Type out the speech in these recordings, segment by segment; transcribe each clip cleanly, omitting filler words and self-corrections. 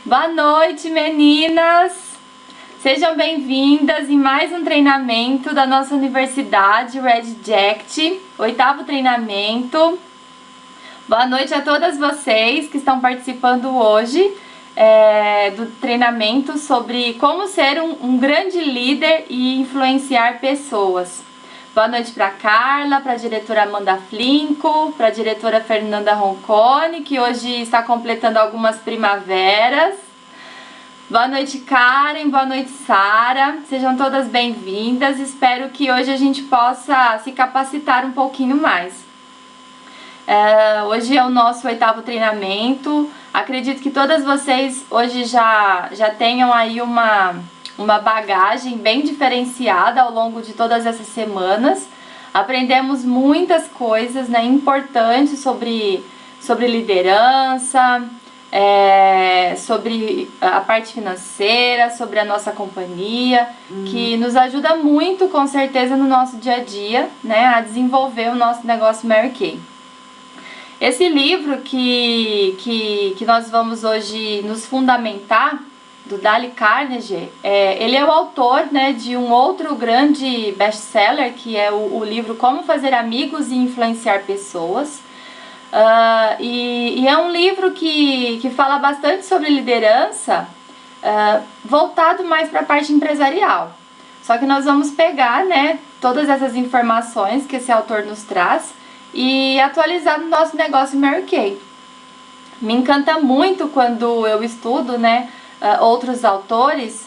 Boa noite, meninas! Sejam bem-vindas em mais um treinamento da nossa universidade Red Jacket, 8º treinamento. Boa noite a todas vocês que estão participando hoje do treinamento sobre como ser um grande líder e influenciar pessoas. Boa noite para Carla, para a diretora Amanda Flinco, para a diretora Fernanda Roncone, que hoje está completando algumas primaveras. Boa noite, Karen, boa noite, Sara. Sejam todas bem-vindas. Espero que hoje a gente possa se capacitar um pouquinho mais. Hoje é o nosso 8º treinamento. Acredito que todas vocês hoje já tenham aí uma bagagem bem diferenciada ao longo de todas essas semanas. Aprendemos muitas coisas, né, importantes sobre liderança, sobre a parte financeira, sobre a nossa companhia, que nos ajuda muito, com certeza, no nosso dia a dia, né, a desenvolver o nosso negócio Mary Kay. Esse livro que nós vamos hoje nos fundamentar, do Dale Carnegie, ele é o autor, né, de um outro grande best-seller, que é o livro Como Fazer Amigos e Influenciar Pessoas. E é um livro que fala bastante sobre liderança, voltado mais para a parte empresarial. Só que nós vamos pegar, né, todas essas informações que esse autor nos traz e atualizar no nosso negócio Mary Kay. Me encanta muito quando eu estudo, né, outros autores,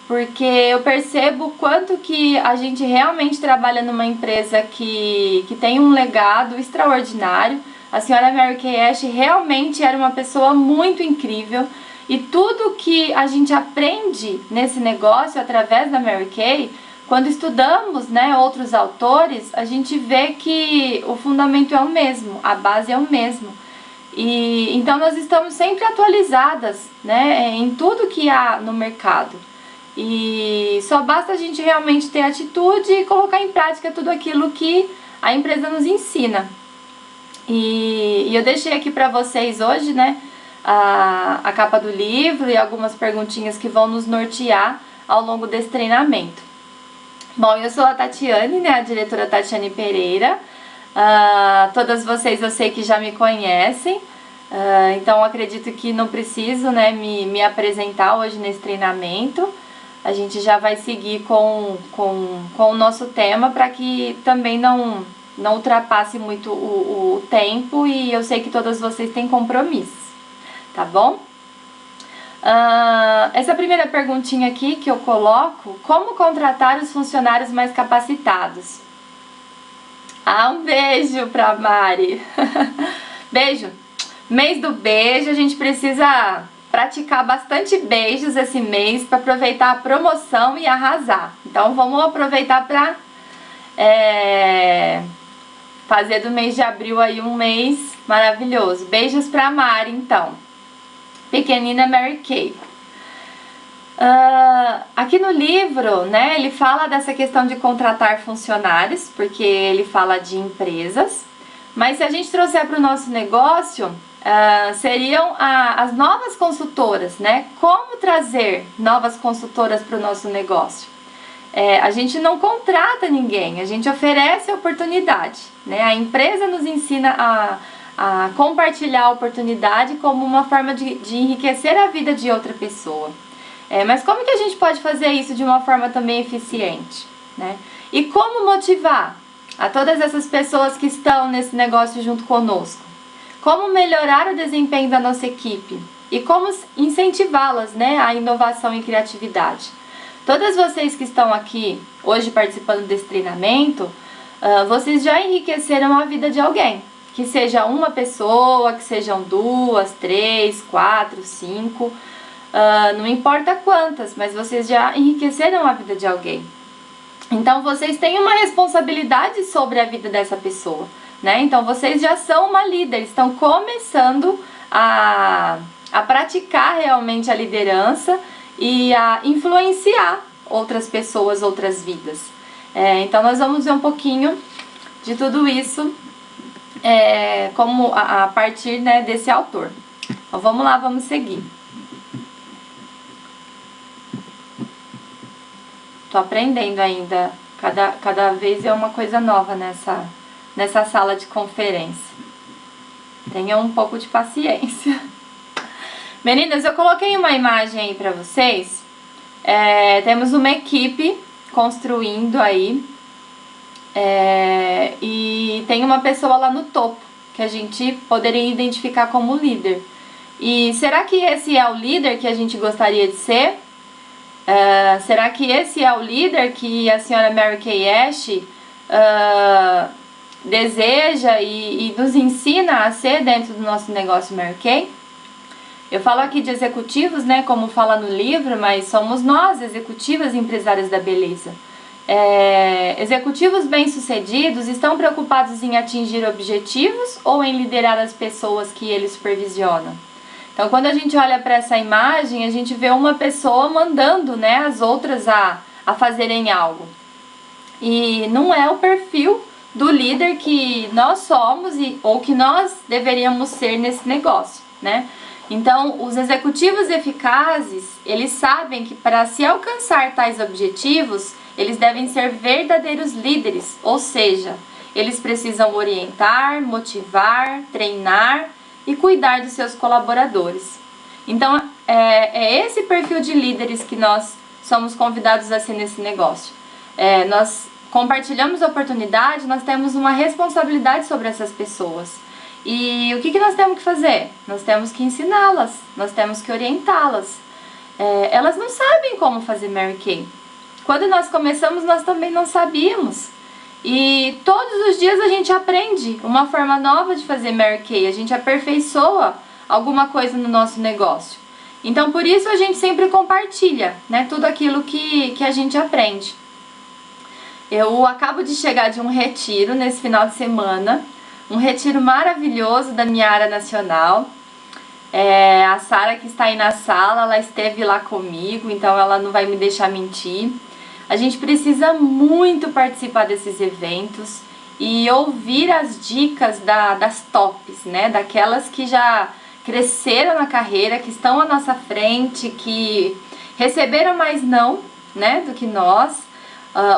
porque eu percebo quanto que a gente realmente trabalha numa empresa que tem um legado extraordinário. A senhora Mary Kay Ash realmente era uma pessoa muito incrível, e tudo que a gente aprende nesse negócio através da Mary Kay, quando estudamos, né, outros autores, a gente vê que o fundamento é o mesmo, a base é o mesmo. E então nós estamos sempre atualizadas, né, em tudo que há no mercado. E só basta a gente realmente ter atitude e colocar em prática tudo aquilo que a empresa nos ensina. E eu deixei aqui para vocês hoje, né, a capa do livro e algumas perguntinhas que vão nos nortear ao longo desse treinamento. Bom, eu sou a Tatiane, né, a diretora Tatiane Pereira. Todas vocês eu sei que já me conhecem, então acredito que não preciso, né, me apresentar hoje nesse treinamento. A gente já vai seguir com o nosso tema para que também não ultrapasse muito o tempo, e eu sei que todas vocês têm compromissos, tá bom? Essa primeira perguntinha aqui que eu coloco: como contratar os funcionários mais capacitados? Um beijo pra Mari. Beijo. Mês do beijo, a gente precisa praticar bastante beijos esse mês para aproveitar a promoção e arrasar. Então vamos aproveitar para fazer do mês de abril aí um mês maravilhoso. Beijos pra Mari, então. Pequenina Mary Kay. Aqui no livro, né, ele fala dessa questão de contratar funcionários, porque ele fala de empresas, mas se a gente trouxer para o nosso negócio, seriam as novas consultoras, né? Como trazer novas consultoras para o nosso negócio? A gente não contrata ninguém, a gente oferece oportunidade, né? A empresa nos ensina a compartilhar a oportunidade como uma forma de enriquecer a vida de outra pessoa. Mas como que a gente pode fazer isso de uma forma também eficiente, né? E como motivar a todas essas pessoas que estão nesse negócio junto conosco? Como melhorar o desempenho da nossa equipe? E como incentivá-las, né, à inovação e criatividade? Todas vocês que estão aqui hoje participando desse treinamento, vocês já enriqueceram a vida de alguém. Que seja uma pessoa, que sejam 2, 3, 4, 5, não importa quantas, mas vocês já enriqueceram a vida de alguém. Então vocês têm uma responsabilidade sobre a vida dessa pessoa, né? Então vocês já são uma líder, estão começando a praticar realmente a liderança e a influenciar outras pessoas, outras vidas. Então nós vamos ver um pouquinho de tudo isso como a partir, né, desse autor. Então vamos lá, vamos seguir. tô aprendendo ainda. Cada vez é uma coisa nova nessa sala de conferência. Tenham um pouco de paciência. Meninas, eu coloquei uma imagem aí pra vocês. Temos uma equipe construindo aí. E tem uma pessoa lá no topo que a gente poderia identificar como líder. E será que esse é o líder que a gente gostaria de ser? Será que esse é o líder que a senhora Mary Kay Ash deseja e nos ensina a ser dentro do nosso negócio Mary Kay? Eu falo aqui de executivos, né, como fala no livro, mas somos nós, executivas e empresárias da beleza. Executivos bem-sucedidos estão preocupados em atingir objetivos ou em liderar as pessoas que eles supervisionam? Então, quando a gente olha para essa imagem, a gente vê uma pessoa mandando, né, as outras a fazerem algo. E não é o perfil do líder que nós somos ou que nós deveríamos ser nesse negócio, né? Então, os executivos eficazes, eles sabem que para se alcançar tais objetivos, eles devem ser verdadeiros líderes, ou seja, eles precisam orientar, motivar, treinar e cuidar dos seus colaboradores. Então, é esse perfil de líderes que nós somos convidados a ser nesse negócio. Nós compartilhamos oportunidade, nós temos uma responsabilidade sobre essas pessoas. E o que nós temos que fazer? Nós temos que ensiná-las, nós temos que orientá-las. Elas não sabem como fazer Mary Kay. Quando nós começamos, nós também não sabíamos. E todos os dias a gente aprende uma forma nova de fazer Mary Kay, a gente aperfeiçoa alguma coisa no nosso negócio. Então, por isso a gente sempre compartilha, né, tudo aquilo que a gente aprende. Eu acabo de chegar de um retiro nesse final de semana, um retiro maravilhoso da minha área nacional. A Sara, que está aí na sala, ela esteve lá comigo, então ela não vai me deixar mentir. A gente precisa muito participar desses eventos e ouvir as dicas das tops, né? Daquelas que já cresceram na carreira, que estão à nossa frente, que receberam mais não, né, do que nós,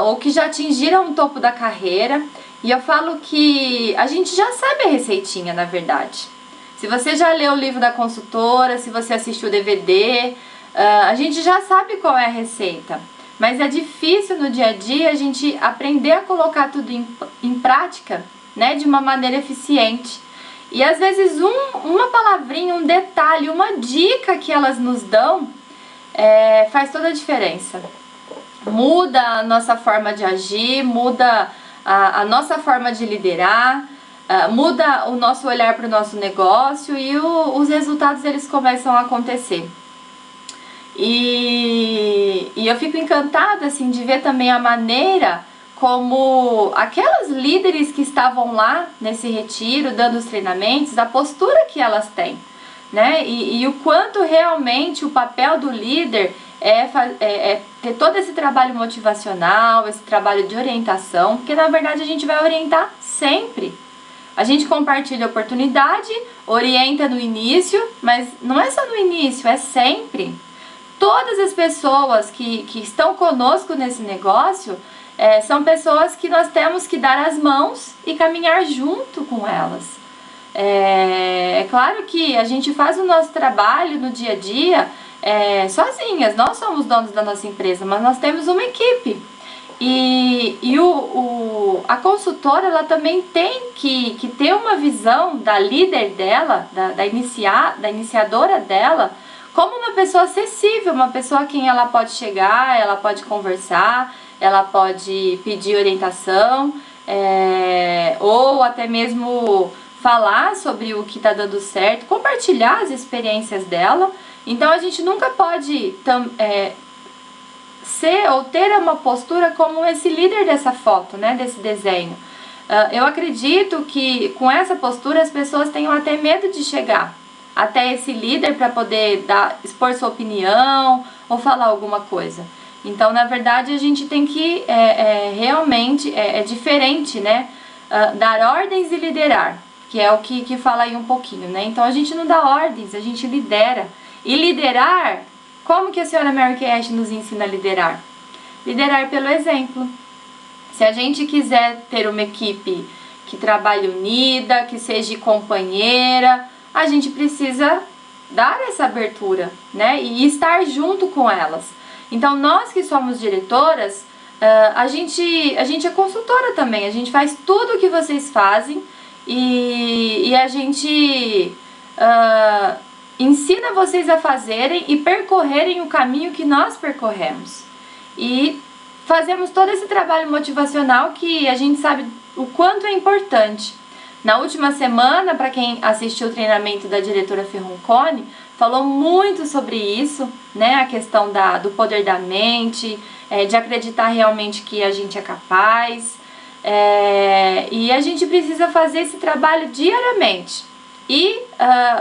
ou que já atingiram o topo da carreira. E eu falo que a gente já sabe a receitinha, na verdade. Se você já leu o livro da consultora, se você assistiu o DVD, a gente já sabe qual é a receita. Mas é difícil no dia a dia a gente aprender a colocar tudo em prática, né, de uma maneira eficiente. E às vezes uma palavrinha, um detalhe, uma dica que elas nos dão faz toda a diferença. Muda a nossa forma de agir, muda a nossa forma de liderar, muda o nosso olhar para o nosso negócio e os resultados eles começam a acontecer. E eu fico encantada assim, de ver também a maneira como aquelas líderes que estavam lá nesse retiro, dando os treinamentos, a postura que elas têm, né? E o quanto realmente o papel do líder é ter todo esse trabalho motivacional, esse trabalho de orientação, porque na verdade a gente vai orientar sempre. A gente compartilha a oportunidade, orienta no início, mas não é só no início, é sempre. Todas as pessoas que estão conosco nesse negócio são pessoas que nós temos que dar as mãos e caminhar junto com elas. É claro que a gente faz o nosso trabalho no dia a dia sozinhas, nós somos donos da nossa empresa, mas nós temos uma equipe. E a consultora ela também tem que ter uma visão da líder dela, da iniciadora dela, como uma pessoa acessível, uma pessoa a quem ela pode chegar, ela pode conversar, ela pode pedir orientação, ou até mesmo falar sobre o que está dando certo, compartilhar as experiências dela. Então a gente nunca pode ser ou ter uma postura como esse líder dessa foto, né, desse desenho. Eu acredito que com essa postura as pessoas tenham até medo de chegar até esse líder para poder expor sua opinião ou falar alguma coisa. Então, na verdade, a gente tem que realmente, diferente, né? Dar ordens e liderar, que é o que fala aí um pouquinho, né? Então, a gente não dá ordens, a gente lidera. E liderar, como que a senhora Mary Kay Ash nos ensina a liderar? liderar pelo exemplo. Se a gente quiser ter uma equipe que trabalhe unida, que seja companheira, a gente precisa dar essa abertura, né? E estar junto com elas. Então, nós que somos diretoras, a gente é consultora também, a gente faz tudo o que vocês fazem e a gente ensina vocês a fazerem e percorrerem o caminho que nós percorremos. E fazemos todo esse trabalho motivacional que a gente sabe o quanto é importante. Na última semana, para quem assistiu o treinamento da diretora Ferronconi, falou muito sobre isso, né? A questão do poder da mente, de acreditar realmente que a gente é capaz. E a gente precisa fazer esse trabalho diariamente. E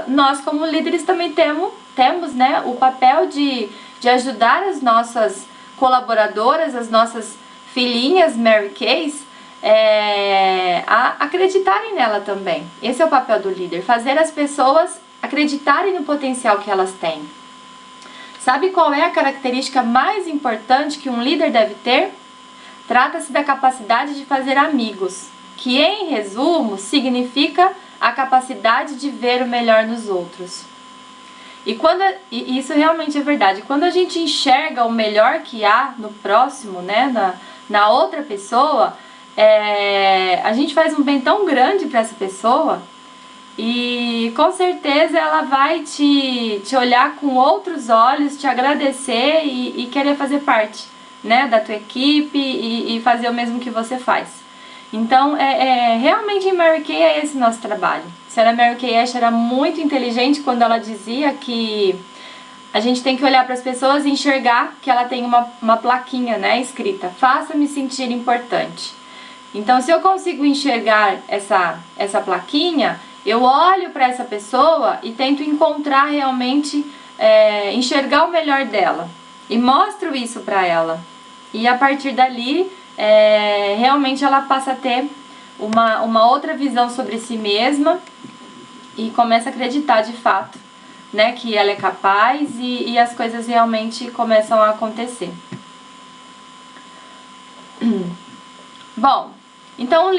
nós, como líderes, também temos, né, o papel de ajudar as nossas colaboradoras, as nossas filhinhas Mary Kays, a acreditarem nela também. Esse é o papel do líder, fazer as pessoas acreditarem no potencial que elas têm. Sabe qual é a característica mais importante que um líder deve ter? Trata-se da capacidade de fazer amigos, que em resumo significa a capacidade de ver o melhor nos outros. E isso realmente é verdade. Quando a gente enxerga o melhor que há no próximo, né, na outra pessoa, a gente faz um bem tão grande para essa pessoa e com certeza ela vai te olhar com outros olhos, te agradecer e querer fazer parte, né, da tua equipe e fazer o mesmo que você faz. Então, realmente em Mary Kay é esse nosso trabalho. A senhora Mary Kay Ash era muito inteligente quando ela dizia que a gente tem que olhar para as pessoas e enxergar que ela tem uma plaquinha, né, escrita: faça-me sentir importante. Então, se eu consigo enxergar essa plaquinha, eu olho para essa pessoa e tento encontrar realmente, enxergar o melhor dela. E mostro isso para ela. E a partir dali, realmente ela passa a ter uma outra visão sobre si mesma e começa a acreditar de fato, né, que ela é capaz e as coisas realmente começam a acontecer. Bom, então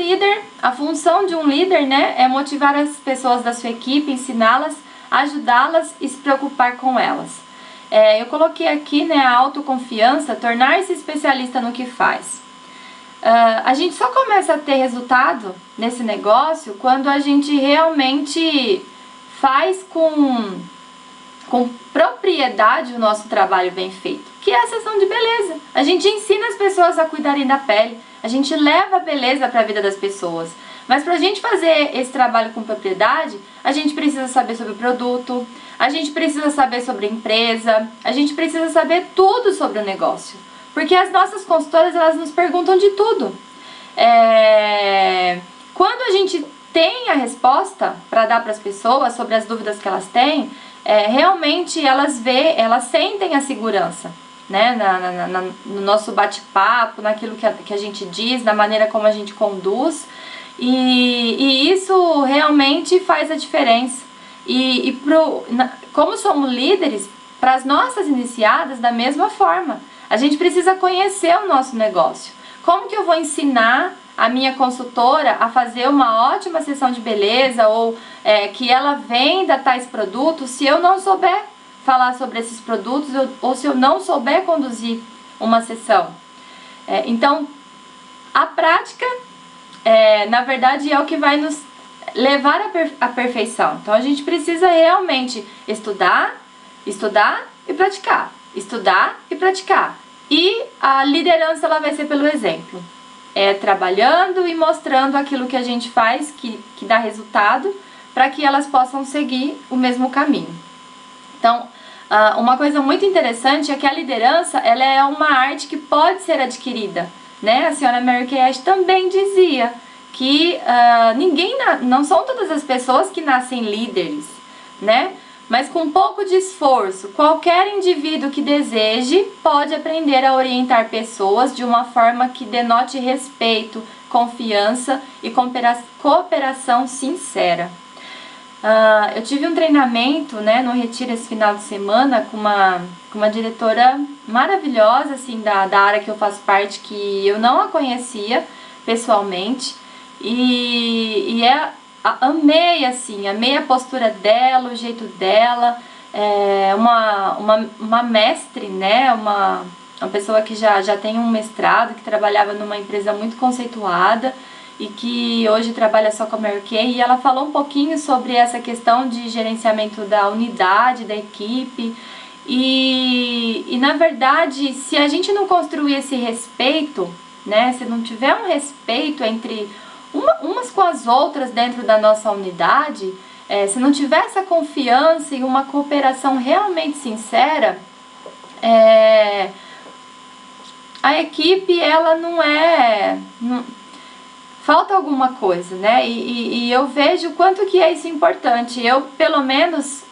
a função de um líder, né, é motivar as pessoas da sua equipe, ensiná-las, ajudá-las e se preocupar com elas. Eu coloquei aqui, né, a autoconfiança, tornar-se especialista no que faz. A gente só começa a ter resultado nesse negócio quando a gente realmente faz com propriedade o nosso trabalho bem feito, que é a sessão de beleza. A gente ensina as pessoas a cuidarem da pele, a gente leva a beleza para a vida das pessoas. Mas para a gente fazer esse trabalho com propriedade, a gente precisa saber sobre o produto, a gente precisa saber sobre a empresa, a gente precisa saber tudo sobre o negócio. Porque as nossas consultoras, elas nos perguntam de tudo. Quando a gente tem a resposta para dar para as pessoas sobre as dúvidas que elas têm, realmente elas sentem a segurança, né, no nosso bate-papo, naquilo que a gente diz, na maneira como a gente conduz. E isso realmente faz a diferença. Como somos líderes, para as nossas iniciadas, da mesma forma. A gente precisa conhecer o nosso negócio. Como que eu vou ensinar a minha consultora a fazer uma ótima sessão de beleza ou que ela venda tais produtos se eu não souber falar sobre esses produtos ou se eu não souber conduzir uma sessão? Então, a prática, na verdade, é o que vai nos levar à perfeição. Então, a gente precisa realmente estudar e praticar. Estudar e praticar. E a liderança, ela vai ser pelo exemplo. Trabalhando e mostrando aquilo que a gente faz, que dá resultado, para que elas possam seguir o mesmo caminho. Então, uma coisa muito interessante é que a liderança, ela é uma arte que pode ser adquirida, né? A senhora Mary Kay Ash também dizia que não são todas as pessoas que nascem líderes, né? Mas com um pouco de esforço, qualquer indivíduo que deseje pode aprender a orientar pessoas de uma forma que denote respeito, confiança e cooperação sincera. Eu tive um treinamento, né, no retiro esse final de semana com uma diretora maravilhosa, assim, da área que eu faço parte, que eu não a conhecia pessoalmente, amei, assim, amei a postura dela, o jeito dela, uma mestre, né, uma pessoa que já tem um mestrado, que trabalhava numa empresa muito conceituada, e que hoje trabalha só com a Mary Kay, e ela falou um pouquinho sobre essa questão de gerenciamento da unidade, da equipe, e na verdade, se a gente não construir esse respeito, né, se não tiver um respeito entre umas com as outras dentro da nossa unidade, se não tiver essa confiança e uma cooperação realmente sincera, a equipe, ela falta alguma coisa, né? E eu vejo o quanto que é isso importante. Eu, pelo menos,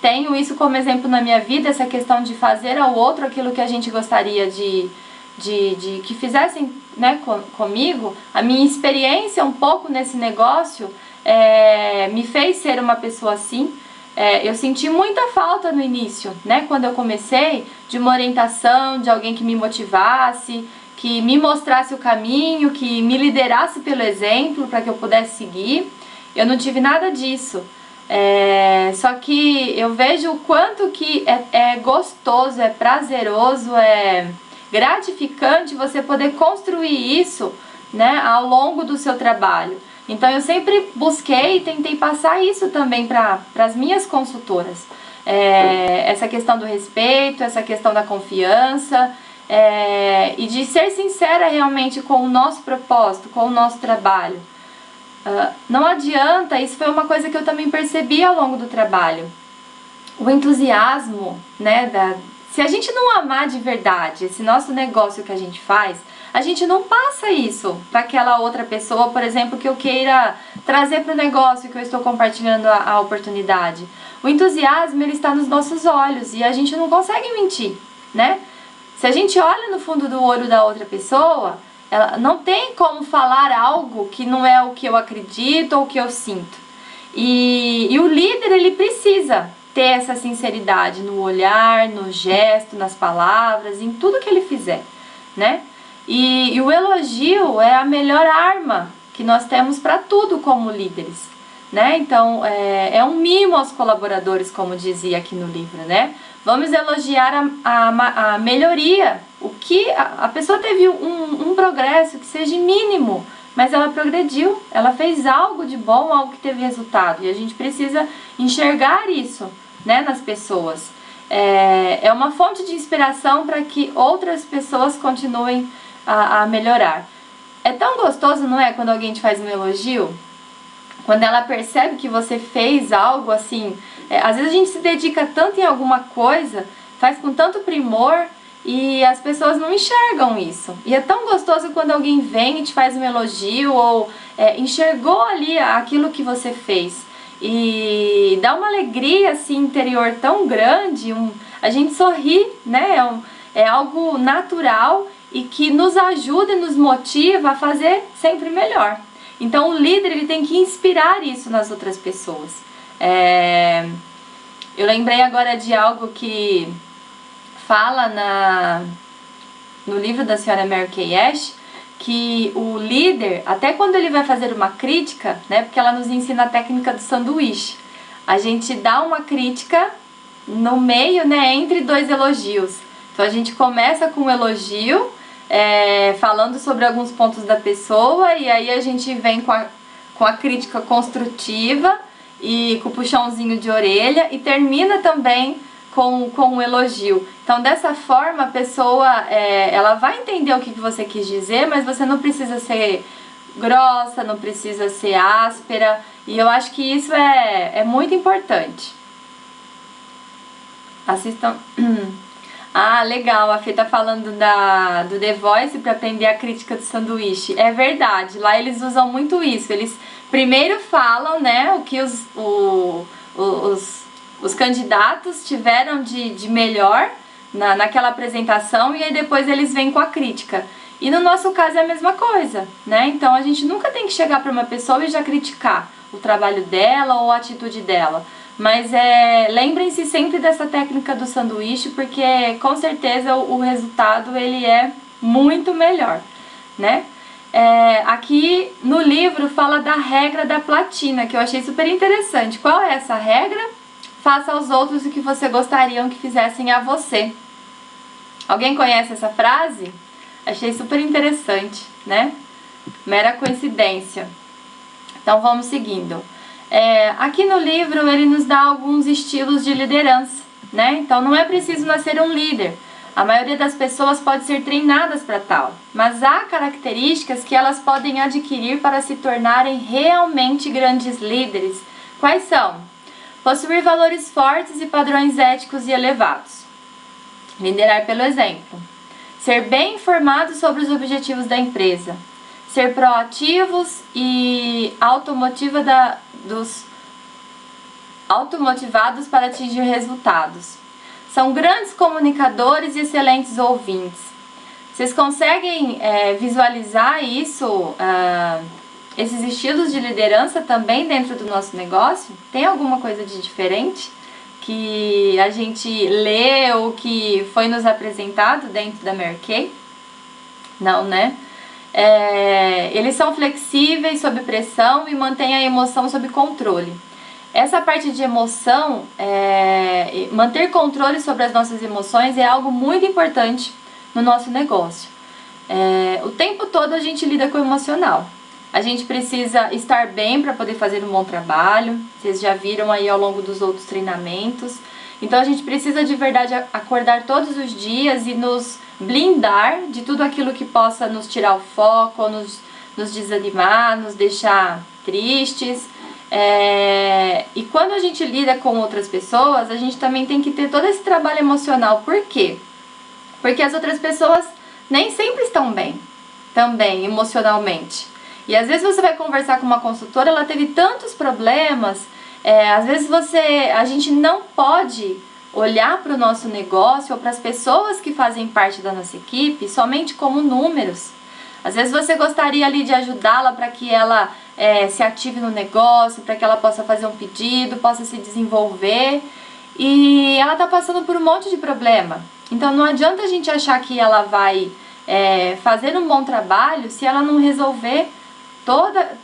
tenho isso como exemplo na minha vida, essa questão de fazer ao outro aquilo que a gente gostaria de que fizessem, né, comigo. A minha experiência um pouco nesse negócio me fez ser uma pessoa assim. Eu senti muita falta no início, né, quando eu comecei, de uma orientação, de alguém que me motivasse, que me mostrasse o caminho, que me liderasse pelo exemplo para que eu pudesse seguir. Eu não tive nada disso. Só que eu vejo o quanto que é gostoso, é prazeroso, é gratificante você poder construir isso, né, ao longo do seu trabalho. Então eu sempre busquei e tentei passar isso também para as minhas consultoras. Essa questão do respeito, essa questão da confiança, e de ser sincera realmente com o nosso propósito, com o nosso trabalho. Não adianta, isso foi uma coisa que eu também percebi ao longo do trabalho. O entusiasmo, né, se a gente não amar de verdade esse nosso negócio que a gente faz, a gente não passa isso para aquela outra pessoa, por exemplo, que eu queira trazer para o negócio que eu estou compartilhando a oportunidade. O entusiasmo, ele está nos nossos olhos e a gente não consegue mentir, né? Se a gente olha no fundo do olho da outra pessoa, ela não tem como falar algo que não é o que eu acredito ou o que eu sinto. E o líder, ele precisa ter essa sinceridade no olhar, no gesto, nas palavras, em tudo que ele fizer, né? E o elogio é a melhor arma que nós temos para tudo como líderes, né? Então, é um mimo aos colaboradores, como dizia aqui no livro, né? Vamos elogiar a melhoria, o que a pessoa teve um progresso que seja mínimo, mas ela progrediu, ela fez algo de bom, algo que teve resultado, e a gente precisa enxergar isso, né, nas pessoas. É uma fonte de inspiração para que outras pessoas continuem a melhorar. É tão gostoso, não é, quando alguém te faz um elogio? Quando ela percebe que você fez algo assim, às vezes a gente se dedica tanto em alguma coisa, faz com tanto primor e as pessoas não enxergam isso. E é tão gostoso quando alguém vem e te faz um elogio ou enxergou ali aquilo que você fez. E dá uma alegria assim interior tão grande, a gente sorri, né? É algo natural e que nos ajuda e nos motiva a fazer sempre melhor. Então o líder, ele tem que inspirar isso nas outras pessoas. Eu lembrei agora de algo que fala no livro da senhora Mary Kay Ash, que o líder, até quando ele vai fazer uma crítica, né, porque ela nos ensina a técnica do sanduíche, a gente dá uma crítica no meio, né, entre dois elogios. Então a gente começa com um elogio, falando sobre alguns pontos da pessoa, e aí a gente vem com a crítica construtiva e com o puxãozinho de orelha, e termina também com um elogio. Então dessa forma a pessoa ela vai entender o que você quis dizer, mas você não precisa ser grossa, não precisa ser áspera, e eu acho que isso é muito importante. Assistam. Ah, legal, a Fê tá falando do The Voice para aprender a crítica do sanduíche. É verdade, lá eles usam muito isso. Eles primeiro falam, né, o que os candidatos tiveram de melhor naquela apresentação, e aí depois eles vêm com a crítica. E no nosso caso é a mesma coisa, né? Então a gente nunca tem que chegar para uma pessoa e já criticar o trabalho dela ou a atitude dela. Mas lembrem-se sempre dessa técnica do sanduíche, porque com certeza o resultado ele é muito melhor, né? Aqui no livro fala da regra da platina, que eu achei super interessante. Qual é essa regra? Faça aos outros o que você gostaria que fizessem a você. Alguém conhece essa frase? Achei super interessante, né? Mera coincidência. Então vamos seguindo. Aqui no livro ele nos dá alguns estilos de liderança, né? Então não é preciso nascer um líder. A maioria das pessoas pode ser treinadas para tal, mas há características que elas podem adquirir para se tornarem realmente grandes líderes. Quais são? Possuir valores fortes e padrões éticos e elevados. Liderar pelo exemplo. Ser bem informado sobre os objetivos da empresa. Ser proativos e automotivados para atingir resultados. São grandes comunicadores e excelentes ouvintes. Vocês conseguem visualizar isso, esses estilos de liderança também dentro do nosso negócio? Tem alguma coisa de diferente que a gente lê ou que foi nos apresentado dentro da Mary Kay? Não, né? Eles são flexíveis sob pressão e mantêm a emoção sob controle. Essa parte de emoção, manter controle sobre as nossas emoções é algo muito importante no nosso negócio. O tempo todo a gente lida com o emocional. A gente precisa estar bem para poder fazer um bom trabalho. Vocês já viram aí ao longo dos outros treinamentos. Então a gente precisa de verdade acordar todos os dias e nos blindar de tudo aquilo que possa nos tirar o foco, nos desanimar, nos deixar tristes. E quando a gente lida com outras pessoas, a gente também tem que ter todo esse trabalho emocional. Por quê? Porque as outras pessoas nem sempre estão bem, também emocionalmente. E às vezes você vai conversar com uma consultora, ela teve tantos problemas, às vezes a gente não pode olhar para o nosso negócio ou para as pessoas que fazem parte da nossa equipe somente como números. Às vezes você gostaria ali de ajudá-la para que ela se ative no negócio, para que ela possa fazer um pedido, possa se desenvolver, e ela está passando por um monte de problema. Então não adianta a gente achar que ela vai fazer um bom trabalho se ela não resolver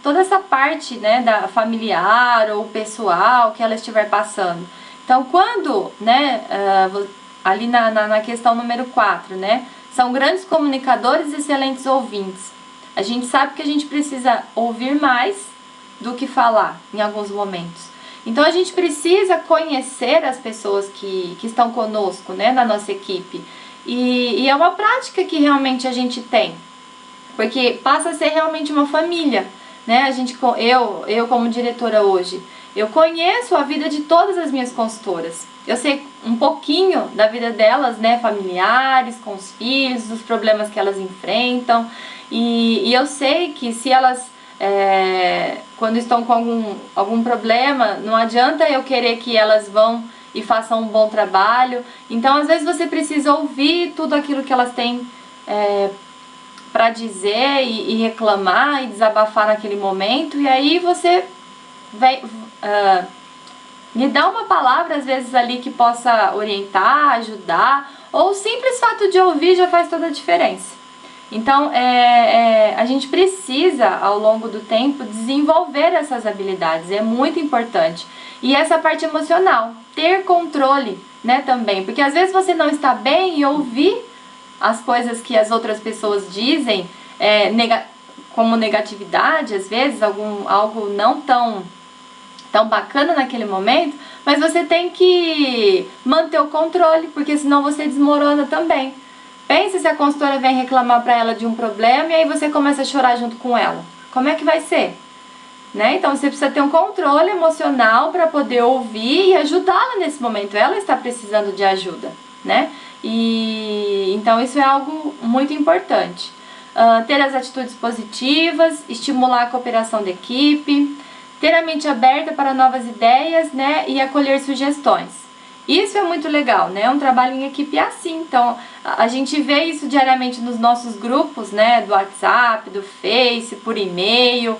toda essa parte, né, da familiar ou pessoal que ela estiver passando. Então quando, né, ali na questão número 4, né, são grandes comunicadores e excelentes ouvintes. A gente sabe que a gente precisa ouvir mais do que falar em alguns momentos. Então a gente precisa conhecer as pessoas que estão conosco, né, na nossa equipe. E é uma prática que realmente a gente tem, porque passa a ser realmente uma família, né? Eu como diretora hoje, eu conheço a vida de todas as minhas consultoras. Eu sei um pouquinho da vida delas, né, familiares, com os filhos, dos problemas que elas enfrentam. E eu sei que se elas, quando estão com algum problema, não adianta eu querer que elas vão e façam um bom trabalho. Então, às vezes você precisa ouvir tudo aquilo que elas têm para dizer e reclamar e desabafar naquele momento. E aí você me dá uma palavra, às vezes, ali que possa orientar, ajudar. Ou o simples fato de ouvir já faz toda a diferença. Então, a gente precisa, ao longo do tempo, desenvolver essas habilidades, é muito importante. E essa parte emocional, ter controle, né, também. Porque às vezes você não está bem e ouvir as coisas que as outras pessoas dizem, como negatividade, às vezes, algo não tão bacana naquele momento, mas você tem que manter o controle, porque senão você desmorona também. Pensa se a consultora vem reclamar para ela de um problema e aí você começa a chorar junto com ela. Como é que vai ser? Né? Então você precisa ter um controle emocional para poder ouvir e ajudá-la nesse momento. Ela está precisando de ajuda, né? E então isso é algo muito importante. Ter as atitudes positivas, estimular a cooperação da equipe, ter a mente aberta para novas ideias, né? E acolher sugestões. Isso é muito legal, né? Um trabalho em equipe é assim. Então, a gente vê isso diariamente nos nossos grupos, né? Do WhatsApp, do Face, por e-mail.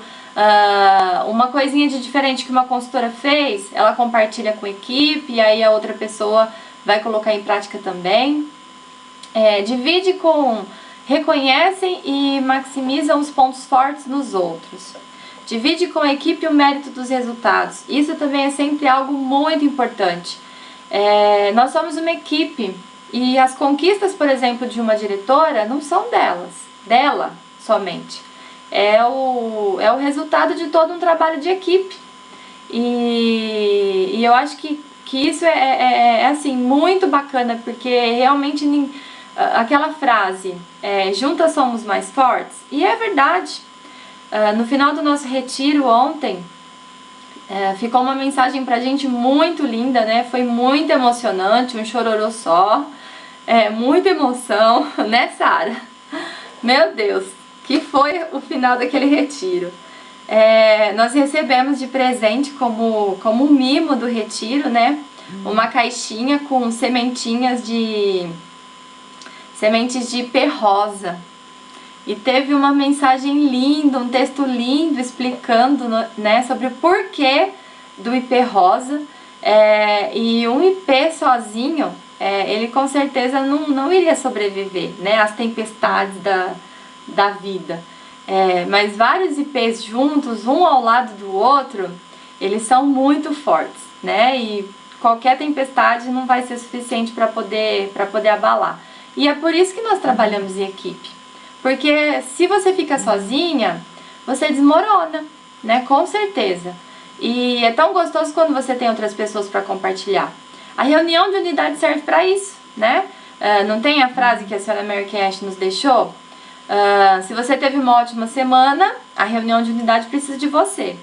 Uma coisinha de diferente que uma consultora fez, ela compartilha com a equipe e aí a outra pessoa vai colocar em prática também. Divide com... Reconhecem e maximizam os pontos fortes nos outros. Divide com a equipe o mérito dos resultados. Isso também é sempre algo muito importante. Nós somos uma equipe e as conquistas, por exemplo, de uma diretora não são dela somente. É o resultado de todo um trabalho de equipe. E eu acho que isso é assim, muito bacana, porque realmente aquela frase, juntas somos mais fortes, e é verdade. No final do nosso retiro ontem, ficou uma mensagem pra gente muito linda, né? Foi muito emocionante, um chororô só, muita emoção, né, Sara? Meu Deus, que foi o final daquele retiro. Nós recebemos de presente como um mimo do retiro, né? Uma caixinha com sementes de ipê rosa. E teve uma mensagem linda, um texto lindo explicando, né, sobre o porquê do ipê rosa. E um ipê sozinho, ele com certeza não iria sobreviver, né, às tempestades da vida. Mas vários ipês juntos, um ao lado do outro, eles são muito fortes, né? E qualquer tempestade não vai ser suficiente para poder abalar. E é por isso que nós trabalhamos em equipe. Porque se você fica sozinha, você desmorona, né? Com certeza. E é tão gostoso quando você tem outras pessoas para compartilhar. A reunião de unidade serve para isso, né? Não tem a frase que a senhora Mary Kay Ash nos deixou? Se você teve uma ótima semana, a reunião de unidade precisa de você.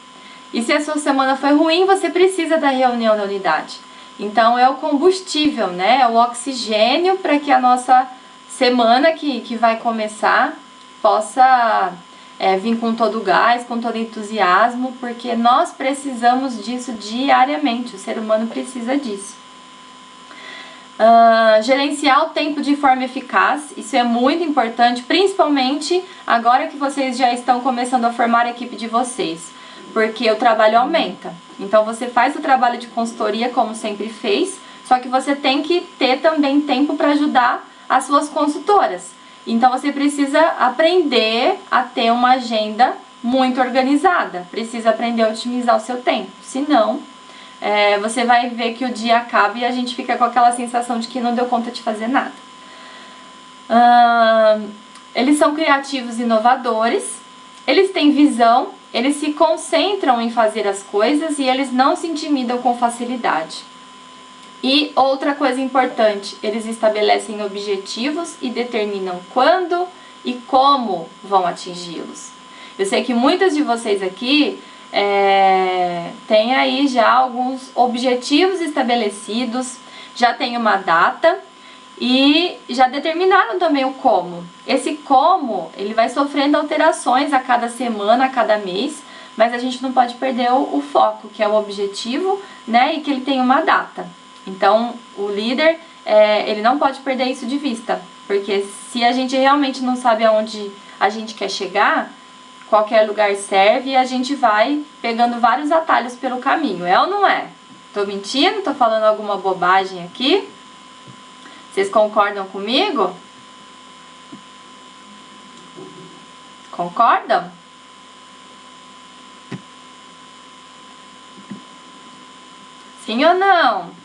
E se a sua semana foi ruim, você precisa da reunião da unidade. Então é o combustível, né? É o oxigênio para que a nossa semana que vai começar possa vir com todo o gás, com todo o entusiasmo, porque nós precisamos disso diariamente, o ser humano precisa disso. Gerenciar o tempo de forma eficaz, isso é muito importante, principalmente agora que vocês já estão começando a formar a equipe de vocês, porque o trabalho aumenta. Então você faz o trabalho de consultoria como sempre fez, só que você tem que ter também tempo para ajudar as suas consultoras. Então você precisa aprender a ter uma agenda muito organizada, precisa aprender a otimizar o seu tempo, senão você vai ver que o dia acaba e a gente fica com aquela sensação de que não deu conta de fazer nada. Eles são criativos e inovadores, eles têm visão, eles se concentram em fazer as coisas e eles não se intimidam com facilidade. E outra coisa importante, eles estabelecem objetivos e determinam quando e como vão atingi-los. Eu sei que muitas de vocês aqui têm aí já alguns objetivos estabelecidos, já tem uma data e já determinaram também o como. Esse como, ele vai sofrendo alterações a cada semana, a cada mês, mas a gente não pode perder o foco, que é o objetivo, né, e que ele tem uma data. Então, o líder, ele não pode perder isso de vista, porque se a gente realmente não sabe aonde a gente quer chegar, qualquer lugar serve e a gente vai pegando vários atalhos pelo caminho, é ou não é? Tô mentindo? Tô falando alguma bobagem aqui? Vocês concordam comigo? Concordam? Sim ou não?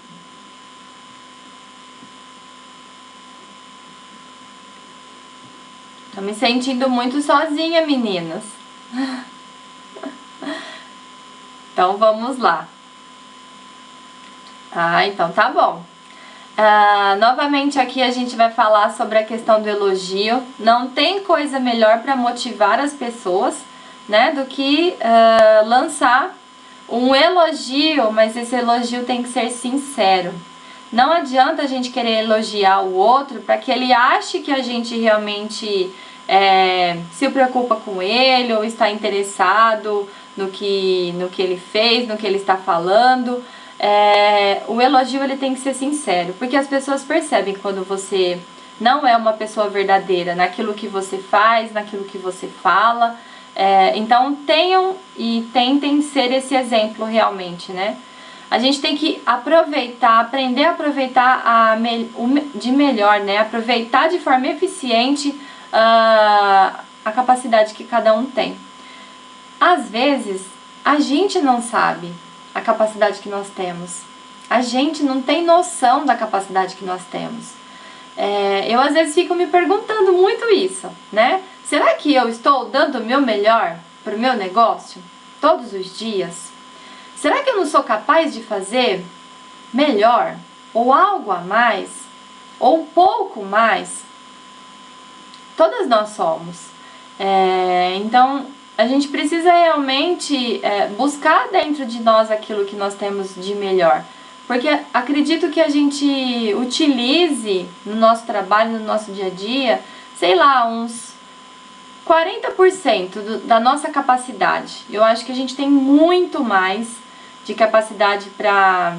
Tô me sentindo muito sozinha, meninas. Então vamos lá. Então tá bom. Novamente aqui a gente vai falar sobre a questão do elogio. Não tem coisa melhor para motivar as pessoas, né, do que lançar um elogio, mas esse elogio tem que ser sincero. Não adianta a gente querer elogiar o outro para que ele ache que a gente realmente se preocupa com ele ou está interessado no que ele fez, no que ele está falando. o elogio ele tem que ser sincero, porque as pessoas percebem quando você não é uma pessoa verdadeira naquilo que você faz, naquilo que você fala. Então tenham e tentem ser esse exemplo realmente, né? A gente tem que aproveitar, aprender a aproveitar de melhor, né? Aproveitar de forma eficiente a capacidade que cada um tem. Às vezes, a gente não sabe a capacidade que nós temos. A gente não tem noção da capacidade que nós temos. Eu às vezes fico me perguntando muito isso, né? Será que eu estou dando o meu melhor para o meu negócio todos os dias? Será que eu não sou capaz de fazer melhor? Ou algo a mais? Ou um pouco mais? Todas nós somos. Então, a gente precisa realmente buscar dentro de nós aquilo que nós temos de melhor. Porque acredito que a gente utilize no nosso trabalho, no nosso dia a dia, sei lá, uns 40% da nossa capacidade. Eu acho que a gente tem muito mais de capacidade para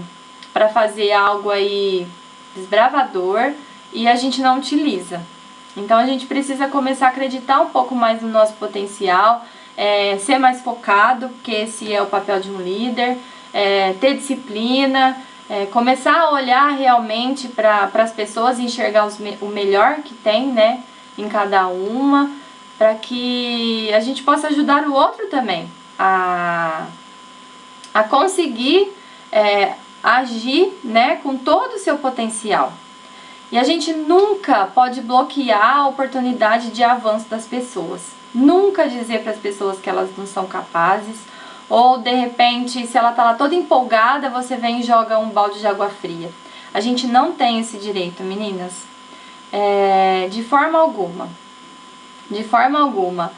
fazer algo aí desbravador e a gente não utiliza. Então a gente precisa começar a acreditar um pouco mais no nosso potencial, ser mais focado, porque esse é o papel de um líder, ter disciplina, começar a olhar realmente para as pessoas e enxergar o melhor que tem, né, em cada uma, para que a gente possa ajudar o outro também a conseguir agir, né, com todo o seu potencial. E a gente nunca pode bloquear a oportunidade de avanço das pessoas. Nunca dizer para as pessoas que elas não são capazes, ou de repente, se ela tá lá toda empolgada, você vem e joga um balde de água fria. A gente não tem esse direito, meninas. De forma alguma. De forma alguma.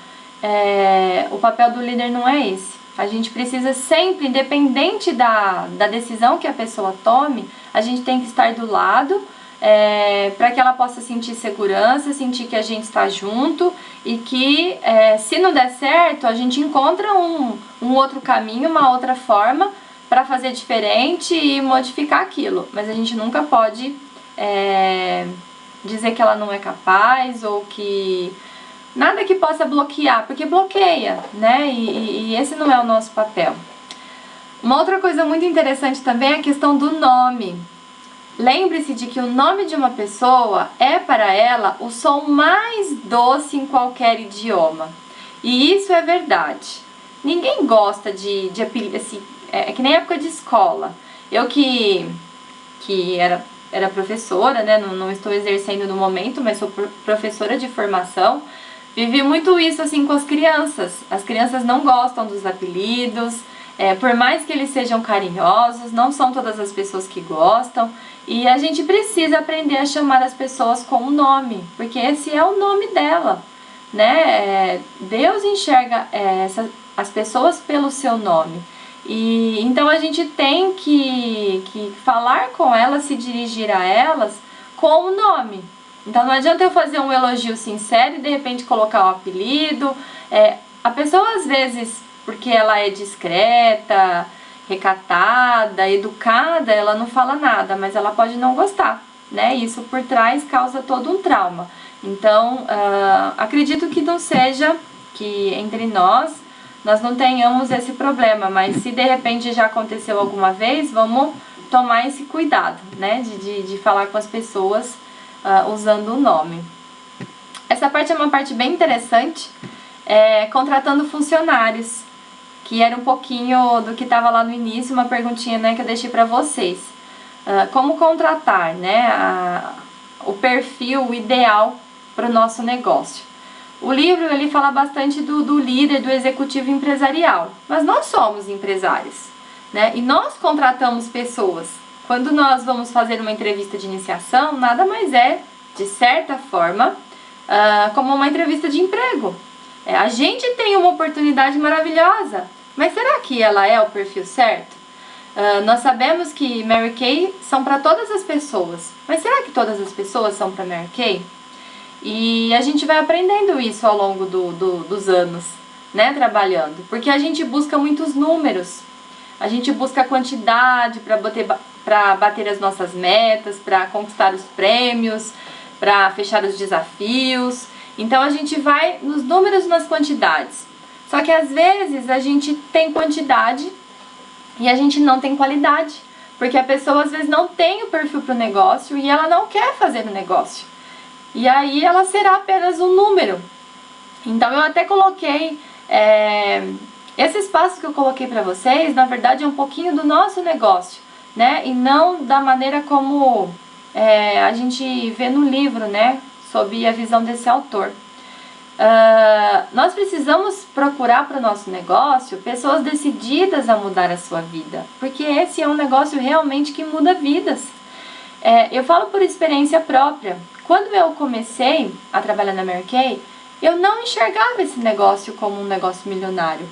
O papel do líder não é esse. A gente precisa sempre, independente da decisão que a pessoa tome, a gente tem que estar do lado, para que ela possa sentir segurança, sentir que a gente está junto e que se não der certo, a gente encontra um outro caminho, uma outra forma para fazer diferente e modificar aquilo. Mas a gente nunca pode dizer que ela não é capaz ou que nada que possa bloquear, porque bloqueia, né? E esse não é o nosso papel. Uma outra coisa muito interessante também é a questão do nome. Lembre-se de que o nome de uma pessoa é para ela o som mais doce em qualquer idioma. E isso é verdade. Ninguém gosta de apelido, assim, que nem época de escola. Eu que era professora, né? Não estou exercendo no momento, mas sou professora de formação. Vivi muito isso assim com as crianças. As crianças não gostam dos apelidos, por mais que eles sejam carinhosos, não são todas as pessoas que gostam. E a gente precisa aprender a chamar as pessoas com o nome, porque esse é o nome dela, né? Deus enxerga as pessoas pelo seu nome. E então a gente tem que falar com elas, se dirigir a elas com o nome. Então não adianta eu fazer um elogio sincero e de repente colocar um apelido. A pessoa às vezes, porque ela é discreta, recatada, educada, ela não fala nada, mas ela pode não gostar, né? Isso por trás causa todo um trauma. Então acredito que não seja que entre nós não tenhamos esse problema, mas se de repente já aconteceu alguma vez, vamos tomar esse cuidado, né? De falar com as pessoas usando o nome. Essa parte é uma parte bem interessante, contratando funcionários, que era um pouquinho do que estava lá no início, uma perguntinha, né, que eu deixei para vocês. Como contratar, né, o perfil ideal para o nosso negócio. O livro ele fala bastante do líder, do executivo empresarial, mas nós somos empresários, né, e nós contratamos pessoas. Quando nós vamos fazer uma entrevista de iniciação, nada mais de certa forma, como uma entrevista de emprego. A gente tem uma oportunidade maravilhosa, mas será que ela é o perfil certo? Nós sabemos que Mary Kay são para todas as pessoas, mas será que todas as pessoas são para Mary Kay? E a gente vai aprendendo isso ao longo dos anos, né, trabalhando, porque a gente busca muitos números. A gente busca quantidade para bater as nossas metas, para conquistar os prêmios, para fechar os desafios. Então a gente vai nos números, nas quantidades. Só que às vezes a gente tem quantidade e a gente não tem qualidade. Porque a pessoa às vezes não tem o perfil para o negócio e ela não quer fazer o negócio. E aí ela será apenas um número. Então eu até coloquei, esse espaço que eu coloquei para vocês, na verdade é um pouquinho do nosso negócio, né? E não da maneira como a gente vê no livro, né? Sob a visão desse autor. Nós precisamos procurar para o nosso negócio pessoas decididas a mudar a sua vida, porque esse é um negócio realmente que muda vidas. Eu falo por experiência própria. Quando eu comecei a trabalhar na Mary Kay, eu não enxergava esse negócio como um negócio milionário.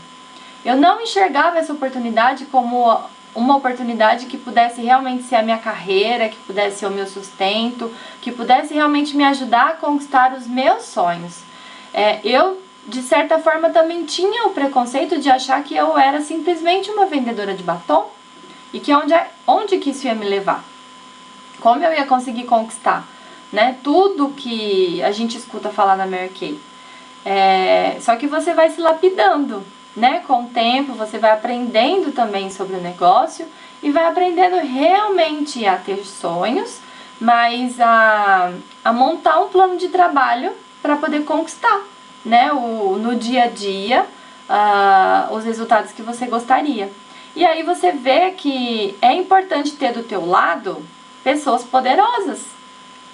Eu não enxergava essa oportunidade como uma oportunidade que pudesse realmente ser a minha carreira, que pudesse ser o meu sustento, que pudesse realmente me ajudar a conquistar os meus sonhos. Eu, de certa forma, também tinha o preconceito de achar que eu era simplesmente uma vendedora de batom e que onde que isso ia me levar? Como eu ia conseguir conquistar, né, tudo que a gente escuta falar na Mary Kay. Só que você vai se lapidando, né? Com o tempo você vai aprendendo também sobre o negócio e vai aprendendo realmente a ter sonhos, mas a montar um plano de trabalho para poder conquistar, né? No dia a dia os resultados que você gostaria. E aí você vê que é importante ter do teu lado pessoas poderosas.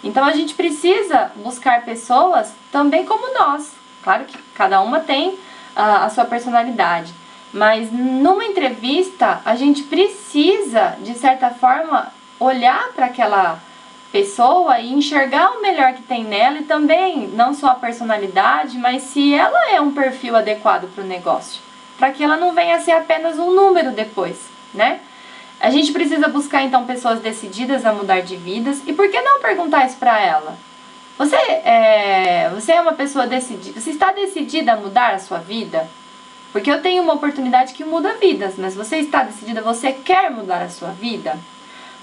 Então a gente precisa buscar pessoas também como nós. Claro que cada uma tem a sua personalidade, mas numa entrevista a gente precisa, de certa forma, olhar para aquela pessoa e enxergar o melhor que tem nela e também, não só a personalidade, mas se ela é um perfil adequado para o negócio, para que ela não venha a ser apenas um número depois, né? A gente precisa buscar então pessoas decididas a mudar de vidas. E por que não perguntar isso para ela? Você é uma pessoa decidida? Você está decidida a mudar a sua vida? Porque eu tenho uma oportunidade que muda vidas, mas você está decidida? Você quer mudar a sua vida?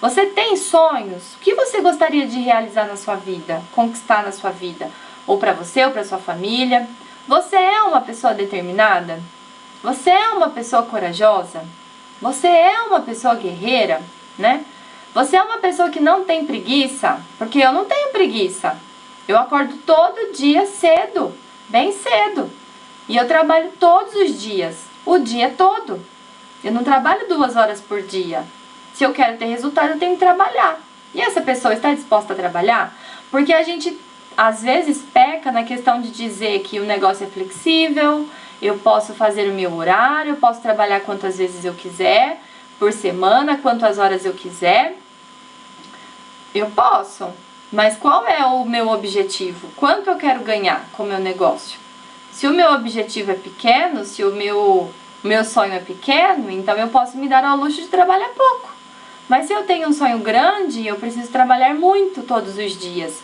Você tem sonhos? O que você gostaria de realizar na sua vida? Conquistar na sua vida? Ou para você, ou para sua família? Você é uma pessoa determinada? Você é uma pessoa corajosa? Você é uma pessoa guerreira, né? Você é uma pessoa que não tem preguiça? Porque eu não tenho preguiça. Eu acordo todo dia cedo, bem cedo. E eu trabalho todos os dias, o dia todo. Eu não trabalho 2 horas por dia. Se eu quero ter resultado, eu tenho que trabalhar. E essa pessoa está disposta a trabalhar? Porque a gente, às vezes, peca na questão de dizer que o negócio é flexível, eu posso fazer o meu horário, eu posso trabalhar quantas vezes eu quiser, por semana, quantas horas eu quiser. Eu posso, mas qual é o meu objetivo? Quanto eu quero ganhar com o meu negócio? Se o meu objetivo é pequeno, se o meu sonho é pequeno, então eu posso me dar ao luxo de trabalhar pouco. Mas se eu tenho um sonho grande, eu preciso trabalhar muito todos os dias.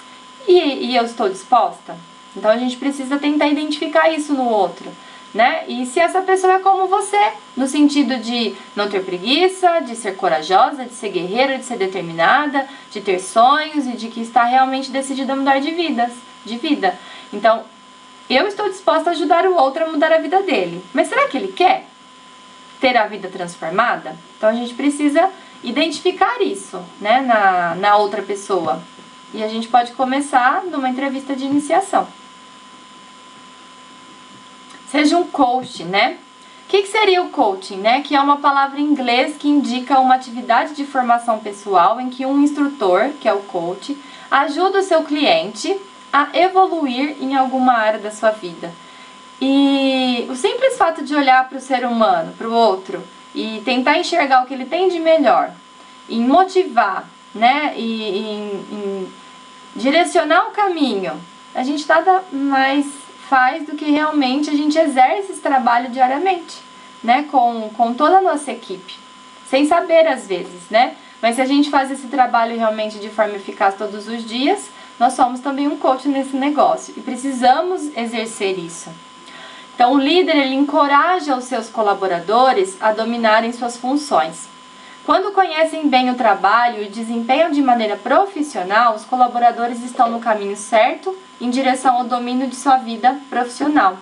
E eu estou disposta? Então a gente precisa tentar identificar isso no outro, né? E se essa pessoa é como você, no sentido de não ter preguiça, de ser corajosa, de ser guerreira, de ser determinada, de ter sonhos e de que está realmente decidida a mudar de vida. Então, eu estou disposta a ajudar o outro a mudar a vida dele. Mas será que ele quer ter a vida transformada? Então a gente precisa identificar isso, né, na outra pessoa. E a gente pode começar numa entrevista de iniciação. Seja um coach, né? O que seria o coaching, né? Que é uma palavra em inglês que indica uma atividade de formação pessoal em que um instrutor, que é o coach, ajuda o seu cliente a evoluir em alguma área da sua vida. E o simples fato de olhar para o ser humano, para o outro, e tentar enxergar o que ele tem de melhor, em motivar, né? E em direcionar o caminho, a gente nada mais faz do que realmente a gente exerce esse trabalho diariamente, né, com toda a nossa equipe, sem saber às vezes, né, mas se a gente faz esse trabalho realmente de forma eficaz todos os dias, nós somos também um coach nesse negócio e precisamos exercer isso. Então, o líder, ele encoraja os seus colaboradores a dominarem suas funções. Quando conhecem bem o trabalho e desempenham de maneira profissional, os colaboradores estão no caminho certo em direção ao domínio de sua vida profissional.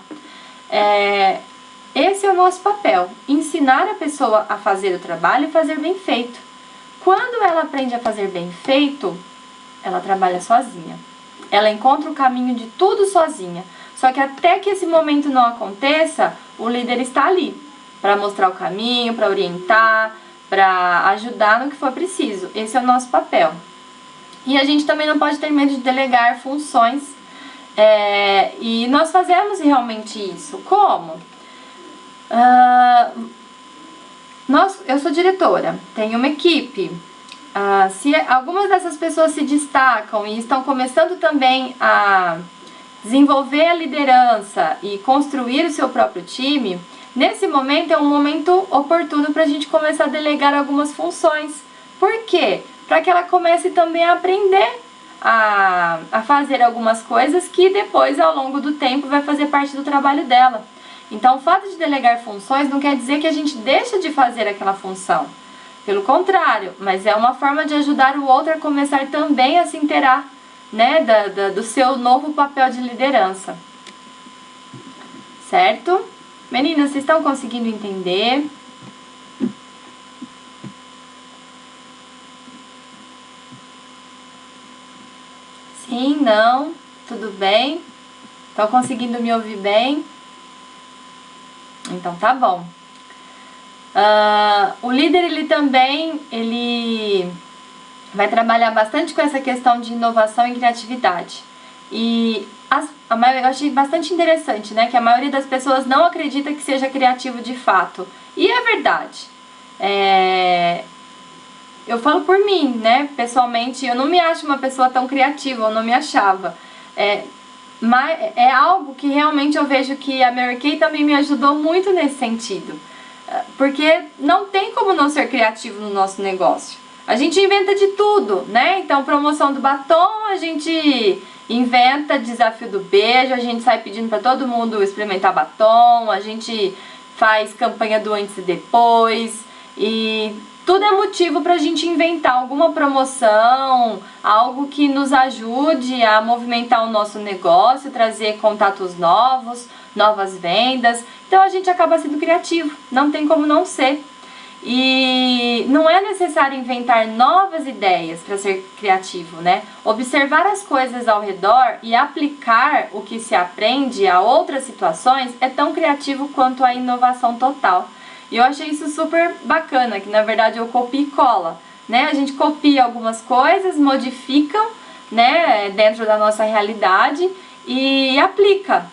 Esse é o nosso papel, ensinar a pessoa a fazer o trabalho e fazer bem feito. Quando ela aprende a fazer bem feito, ela trabalha sozinha. Ela encontra o caminho de tudo sozinha. Só que até que esse momento não aconteça, o líder está ali para mostrar o caminho, para orientar, para ajudar no que for preciso. Esse é o nosso papel. E a gente também não pode ter medo de delegar funções. E nós fazemos realmente isso. Como? Eu sou diretora, tenho uma equipe. Se algumas dessas pessoas se destacam e estão começando também a desenvolver a liderança e construir o seu próprio time, nesse momento é um momento oportuno para a gente começar a delegar algumas funções. Por quê? Para que ela comece também a aprender a fazer algumas coisas que depois, ao longo do tempo, vai fazer parte do trabalho dela. Então, o fato de delegar funções não quer dizer que a gente deixa de fazer aquela função. Pelo contrário, mas é uma forma de ajudar o outro a começar também a se inteirar, né, do seu novo papel de liderança. Certo? Meninas, vocês estão conseguindo entender? Sim, não? Tudo bem? Estão conseguindo me ouvir bem? Então tá bom. O líder, ele vai trabalhar bastante com essa questão de inovação e criatividade. E eu achei bastante interessante, né? Que a maioria das pessoas não acredita que seja criativo de fato. E é verdade. Eu falo por mim, né? Pessoalmente, eu não me acho uma pessoa tão criativa, eu não me achava. Mas é algo que realmente eu vejo que a Mary Kay também me ajudou muito nesse sentido. Porque não tem como não ser criativo no nosso negócio. A gente inventa de tudo, né? Então, promoção do batom, a gente inventa desafio do beijo, a gente sai pedindo para todo mundo experimentar batom, a gente faz campanha do antes e depois, e tudo é motivo para a gente inventar alguma promoção, algo que nos ajude a movimentar o nosso negócio, trazer contatos novos, novas vendas. Então a gente acaba sendo criativo, não tem como não ser. E não é necessário inventar novas ideias para ser criativo, né? Observar as coisas ao redor e aplicar o que se aprende a outras situações é tão criativo quanto a inovação total. E eu achei isso super bacana, que na verdade eu copio e cola, né? A gente copia algumas coisas, modificam, né, dentro da nossa realidade e aplica.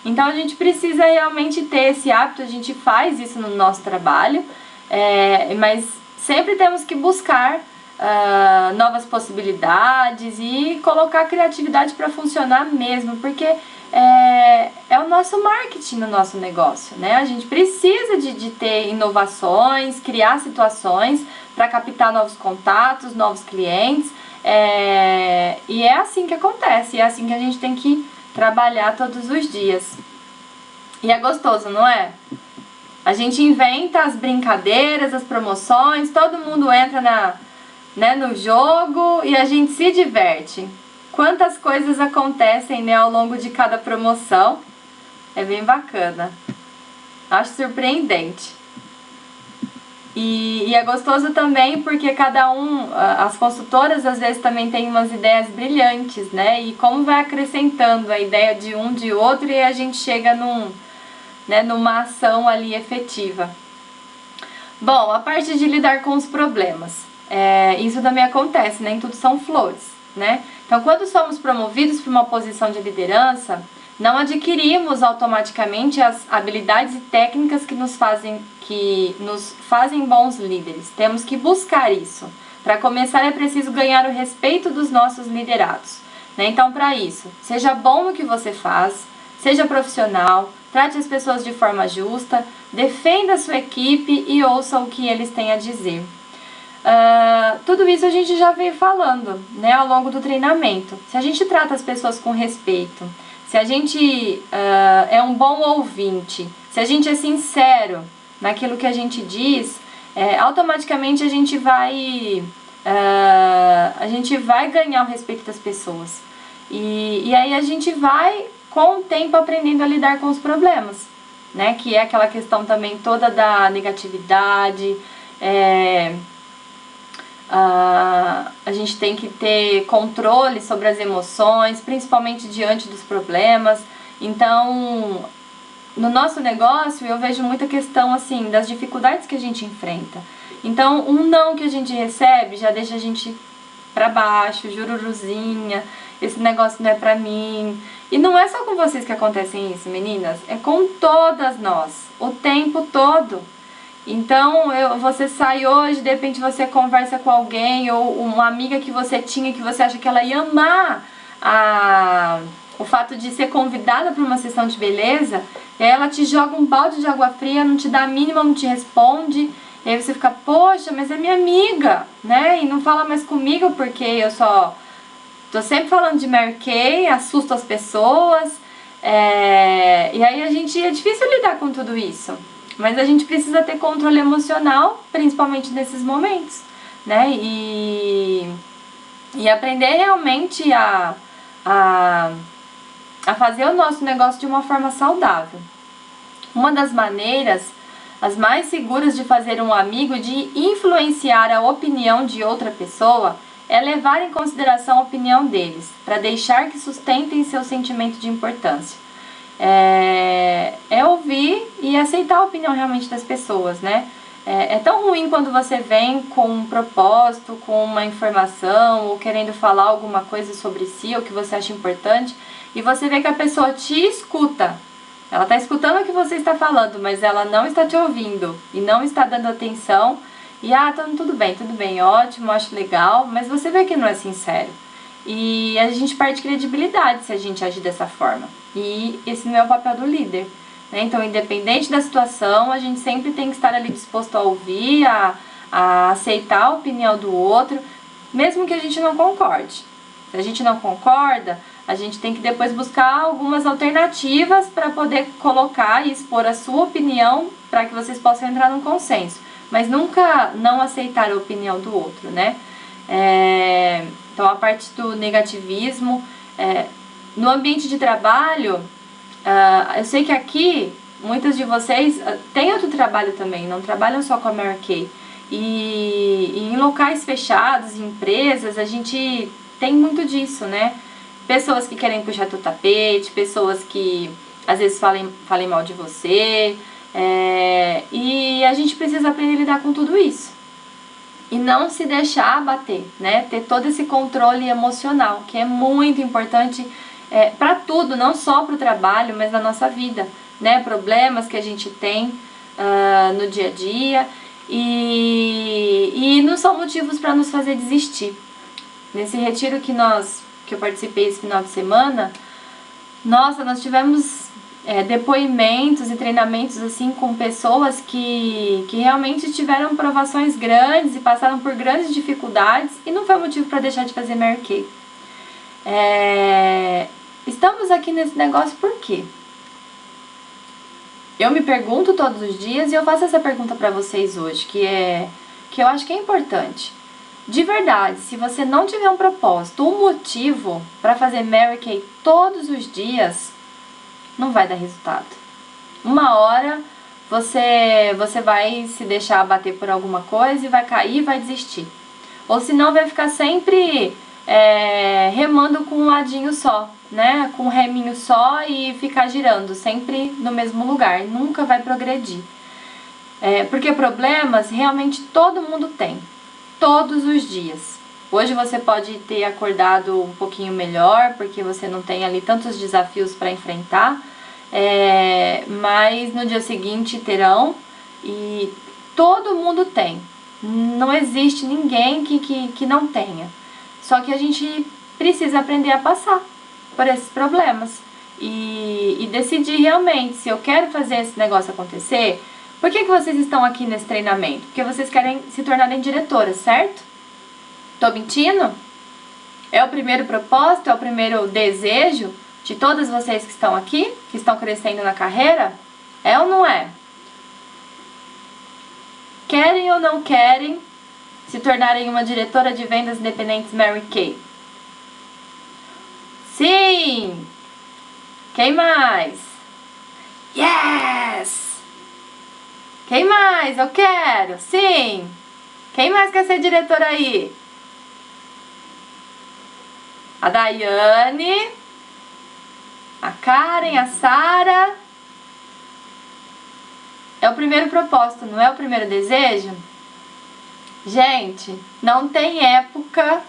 Então a gente precisa realmente ter esse hábito, a gente faz isso no nosso trabalho, mas sempre temos que buscar novas possibilidades e colocar a criatividade para funcionar mesmo, porque é o nosso marketing no nosso negócio, né? A gente precisa de ter inovações, criar situações para captar novos contatos, novos clientes, e é assim que acontece, é assim que a gente tem que trabalhar todos os dias. E é gostoso, não é? A gente inventa as brincadeiras, as promoções, todo mundo entra no jogo e a gente se diverte. Quantas coisas acontecem, né, ao longo de cada promoção. É bem bacana. Acho surpreendente. E é gostoso também porque as consultoras às vezes também têm umas ideias brilhantes, né? E como vai acrescentando a ideia de um de outro e a gente chega numa ação ali efetiva. Bom, a parte de lidar com os problemas. Isso também acontece, nem tudo são flores, né? Então, quando somos promovidos para uma posição de liderança, não adquirimos automaticamente as habilidades e técnicas que nos fazem bons líderes. Temos que buscar isso. Para começar, é preciso ganhar o respeito dos nossos liderados, né? Então, para isso, seja bom no que você faz, seja profissional, trate as pessoas de forma justa, defenda a sua equipe e ouça o que eles têm a dizer. Tudo isso a gente já veio falando, né, ao longo do treinamento. Se a gente trata as pessoas com respeito, se a gente é um bom ouvinte, se a gente é sincero naquilo que a gente diz, automaticamente a gente vai ganhar o respeito das pessoas. E aí a gente vai, com o tempo, aprendendo a lidar com os problemas, né? Que é aquela questão também toda da negatividade. A gente tem que ter controle sobre as emoções, principalmente diante dos problemas. Então, no nosso negócio, eu vejo muita questão assim das dificuldades que a gente enfrenta. Então, um não que a gente recebe já deixa a gente pra baixo, jururuzinha, esse negócio não é pra mim. E não é só com vocês que acontecem isso, meninas, é com todas nós, o tempo todo. Então, você sai hoje, de repente você conversa com alguém, ou uma amiga que você tinha, que você acha que ela ia amar o fato de ser convidada para uma sessão de beleza, e aí ela te joga um balde de água fria, não te dá a mínima, não te responde, e aí você fica, poxa, mas é minha amiga, né? E não fala mais comigo porque eu só tô sempre falando de Mary Kay, assusto as pessoas, e aí é difícil lidar com tudo isso. Mas a gente precisa ter controle emocional, principalmente nesses momentos, né? E aprender realmente a fazer o nosso negócio de uma forma saudável. Uma das maneiras, as mais seguras de fazer um amigo, de influenciar a opinião de outra pessoa, é levar em consideração a opinião deles, para deixar que sustentem seu sentimento de importância. É ouvir e aceitar a opinião realmente das pessoas, né? É tão ruim quando você vem com um propósito, com uma informação, ou querendo falar alguma coisa sobre si, ou que você acha importante, e você vê que a pessoa te escuta. Ela está escutando o que você está falando, mas ela não está te ouvindo, e não está dando atenção, e então tudo bem, ótimo, acho legal, mas você vê que não é sincero. E a gente perde credibilidade se a gente agir dessa forma. E esse não é o papel do líder, né? Então, independente da situação, a gente sempre tem que estar ali disposto a ouvir, a aceitar a opinião do outro, mesmo que a gente não concorde. Se a gente não concorda, a gente tem que depois buscar algumas alternativas para poder colocar e expor a sua opinião para que vocês possam entrar num consenso. Mas nunca não aceitar a opinião do outro, né? Então, a parte do negativismo, no ambiente de trabalho, eu sei que aqui, muitas de vocês têm outro trabalho também, não trabalham só com a Mary Kay. E em locais fechados, em empresas, a gente tem muito disso, né? Pessoas que querem puxar teu tapete, pessoas que às vezes falem mal de você, e a gente precisa aprender a lidar com tudo isso. E não se deixar abater, né? Ter todo esse controle emocional, que é muito importante para tudo, não só para o trabalho, mas na nossa vida, né? Problemas que a gente tem no dia a dia e não são motivos para nos fazer desistir. Nesse retiro que eu participei esse final de semana, nossa, nós tivemos depoimentos e treinamentos assim com pessoas que realmente tiveram provações grandes e passaram por grandes dificuldades e não foi motivo para deixar de fazer Mary Kay. Estamos aqui nesse negócio por quê? Eu me pergunto todos os dias e eu faço essa pergunta para vocês hoje, que eu acho que é importante. De verdade, se você não tiver um propósito, um motivo para fazer Mary Kay todos os dias, não vai dar resultado. Uma hora você vai se deixar abater por alguma coisa e vai cair e vai desistir. Ou senão vai ficar sempre remando com um ladinho só, né? Com um reminho só e ficar girando sempre no mesmo lugar. Nunca vai progredir. Porque problemas realmente todo mundo tem. Todos os dias. Hoje você pode ter acordado um pouquinho melhor, porque você não tem ali tantos desafios para enfrentar, mas no dia seguinte terão, e todo mundo tem. Não existe ninguém que não tenha. Só que a gente precisa aprender a passar por esses problemas e decidir realmente se eu quero fazer esse negócio acontecer. Por que vocês estão aqui nesse treinamento? Porque vocês querem se tornarem diretoras, certo? Tô mentindo? É o primeiro propósito? É o primeiro desejo? de todas vocês que estão aqui, que estão crescendo na carreira? É ou não é? Querem ou não querem se tornarem uma diretora de vendas independentes Mary Kay? Sim! Quem mais? Yes! Quem mais? Eu quero! Sim! Quem mais quer ser diretora aí? A Daiane, a Karen, a Sara. É o primeiro propósito, não é o primeiro desejo? Gente, não tem época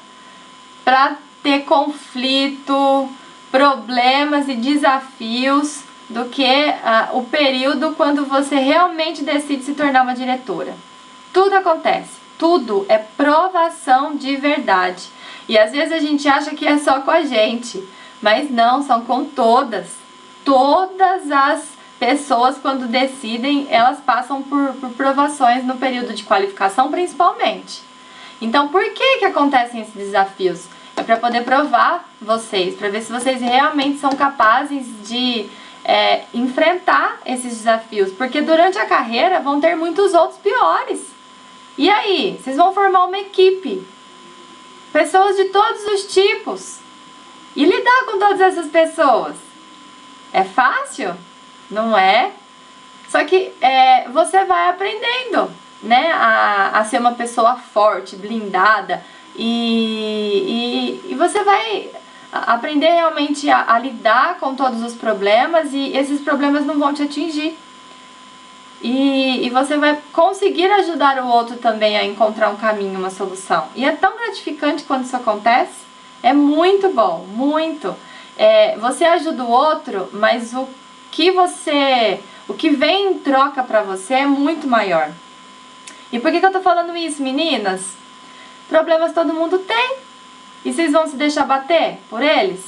para ter conflito, problemas e desafios do que o período quando você realmente decide se tornar uma diretora. Tudo acontece, tudo é provação de verdade. E às vezes a gente acha que é só com a gente, mas não, são com todas. Todas as pessoas, quando decidem, elas passam por provações no período de qualificação, principalmente. Então, por que acontecem esses desafios? É para poder provar vocês, para ver se vocês realmente são capazes de enfrentar esses desafios. Porque durante a carreira vão ter muitos outros piores. E aí? Vocês vão formar uma equipe. Pessoas de todos os tipos. E lidar com todas essas pessoas? É fácil? Não é? Só que você vai aprendendo, né, a ser uma pessoa forte, blindada, e você vai aprender realmente a lidar com todos os problemas, e esses problemas não vão te atingir. E você vai conseguir ajudar o outro também a encontrar um caminho, uma solução. E é tão gratificante quando isso acontece. É muito bom, muito. Você ajuda o outro, mas o que vem em troca pra você é muito maior. E por que eu tô falando isso, meninas? Problemas todo mundo tem. E vocês vão se deixar bater por eles?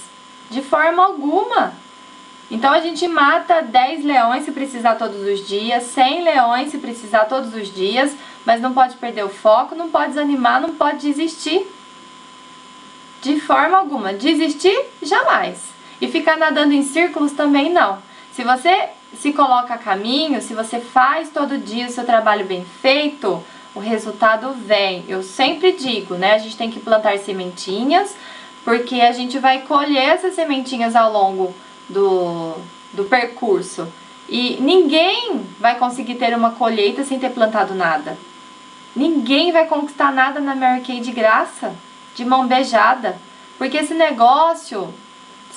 De forma alguma. Então a gente mata 10 leões se precisar todos os dias, 100 leões se precisar todos os dias, mas não pode perder o foco, não pode desanimar, não pode desistir. De forma alguma. Desistir, jamais. E ficar nadando em círculos também não. Se você se coloca a caminho, se você faz todo dia o seu trabalho bem feito, o resultado vem. Eu sempre digo, né? A gente tem que plantar sementinhas, porque a gente vai colher essas sementinhas ao longo do percurso. E ninguém vai conseguir ter uma colheita sem ter plantado nada. Ninguém vai conquistar nada na Mary Kay de graça, de mão beijada. Porque esse negócio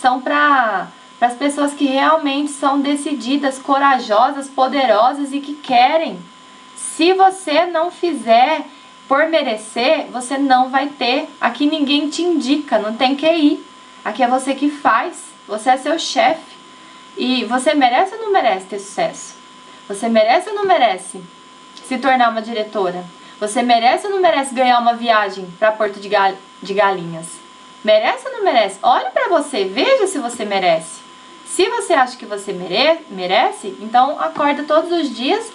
são para as pessoas que realmente são decididas, corajosas, poderosas e que querem. Se você não fizer por merecer, você não vai ter. Aqui ninguém te indica, não tem que ir. Aqui é você que faz. Você é seu chefe. E você merece ou não merece ter sucesso? Você merece ou não merece se tornar uma diretora? Você merece ou não merece ganhar uma viagem para Porto de Galinhas? Merece ou não merece? Olhe para você, veja se você merece. Se você acha que você merece, então acorda todos os dias,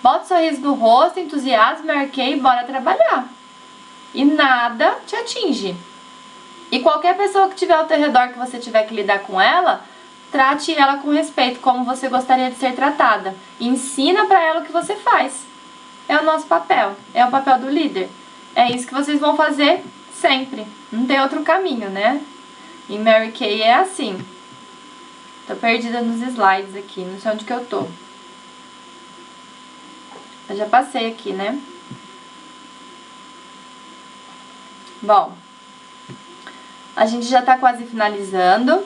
bota um sorriso no rosto, entusiasmo, Mary Kay e bora trabalhar. E nada te atinge. E qualquer pessoa que tiver ao teu redor, que você tiver que lidar com ela, trate ela com respeito, como você gostaria de ser tratada. E ensina pra ela o que você faz. É o nosso papel, é o papel do líder. É isso que vocês vão fazer sempre. Não tem outro caminho, né? Em Mary Kay é assim. Tô perdida nos slides aqui, não sei onde que eu tô. Eu já passei aqui, né? Bom, a gente já tá quase finalizando.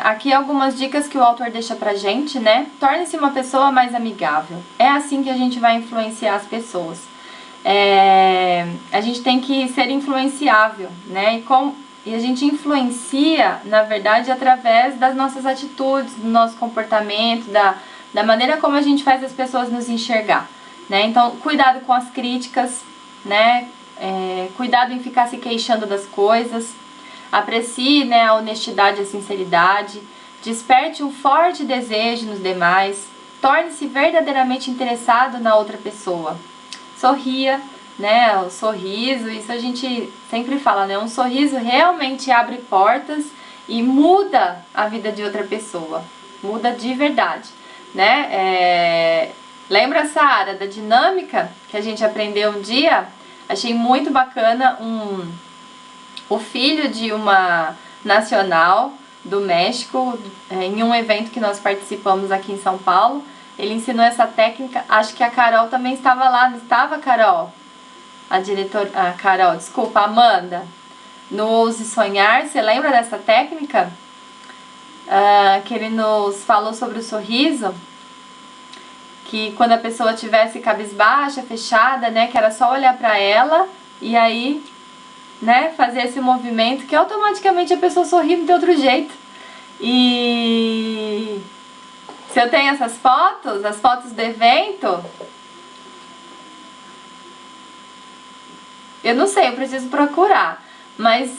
Aqui algumas dicas que o autor deixa pra gente, né? Torne-se uma pessoa mais amigável. É assim que a gente vai influenciar as pessoas. A gente tem que ser influenciável, né? E a gente influencia, na verdade, através das nossas atitudes, do nosso comportamento, da maneira como a gente faz as pessoas nos enxergar, né? Então, cuidado com as críticas, né? Cuidado em ficar se queixando das coisas. Aprecie, né, a honestidade e a sinceridade. Desperte um forte desejo nos demais. Torne-se verdadeiramente interessado na outra pessoa. Sorria, né? O sorriso, isso a gente sempre fala, né? Um sorriso realmente abre portas e muda a vida de outra pessoa, muda de verdade, né? Lembra, Sara, da dinâmica que a gente aprendeu um dia? Achei muito bacana o filho de uma nacional do México, em um evento que nós participamos aqui em São Paulo. Ele ensinou essa técnica, acho que a Carol também estava lá, não estava, Carol? A Carol, desculpa, a Amanda, no Ouse Sonhar, você lembra dessa técnica? Que ele nos falou sobre o sorriso, que quando a pessoa tivesse cabisbaixa, fechada, né, que era só olhar pra ela e aí, né, fazer esse movimento que automaticamente a pessoa sorri de outro jeito. E se eu tenho essas fotos, as fotos do evento, eu não sei, eu preciso procurar. Mas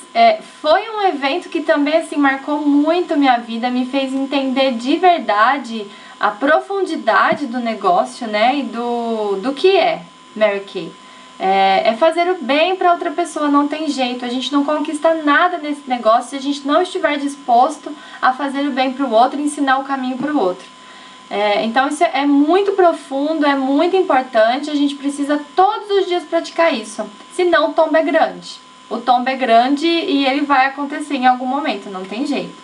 foi um evento que também assim marcou muito minha vida, me fez entender de verdade a profundidade do negócio, né, e do que é Mary Kay. É fazer o bem para outra pessoa, não tem jeito. A gente não conquista nada nesse negócio se a gente não estiver disposto a fazer o bem para o outro e ensinar o caminho para o outro. Então isso é muito profundo, é muito importante, a gente precisa todos os dias praticar isso, senão o tombo é grande. O tombo é grande e ele vai acontecer em algum momento, não tem jeito.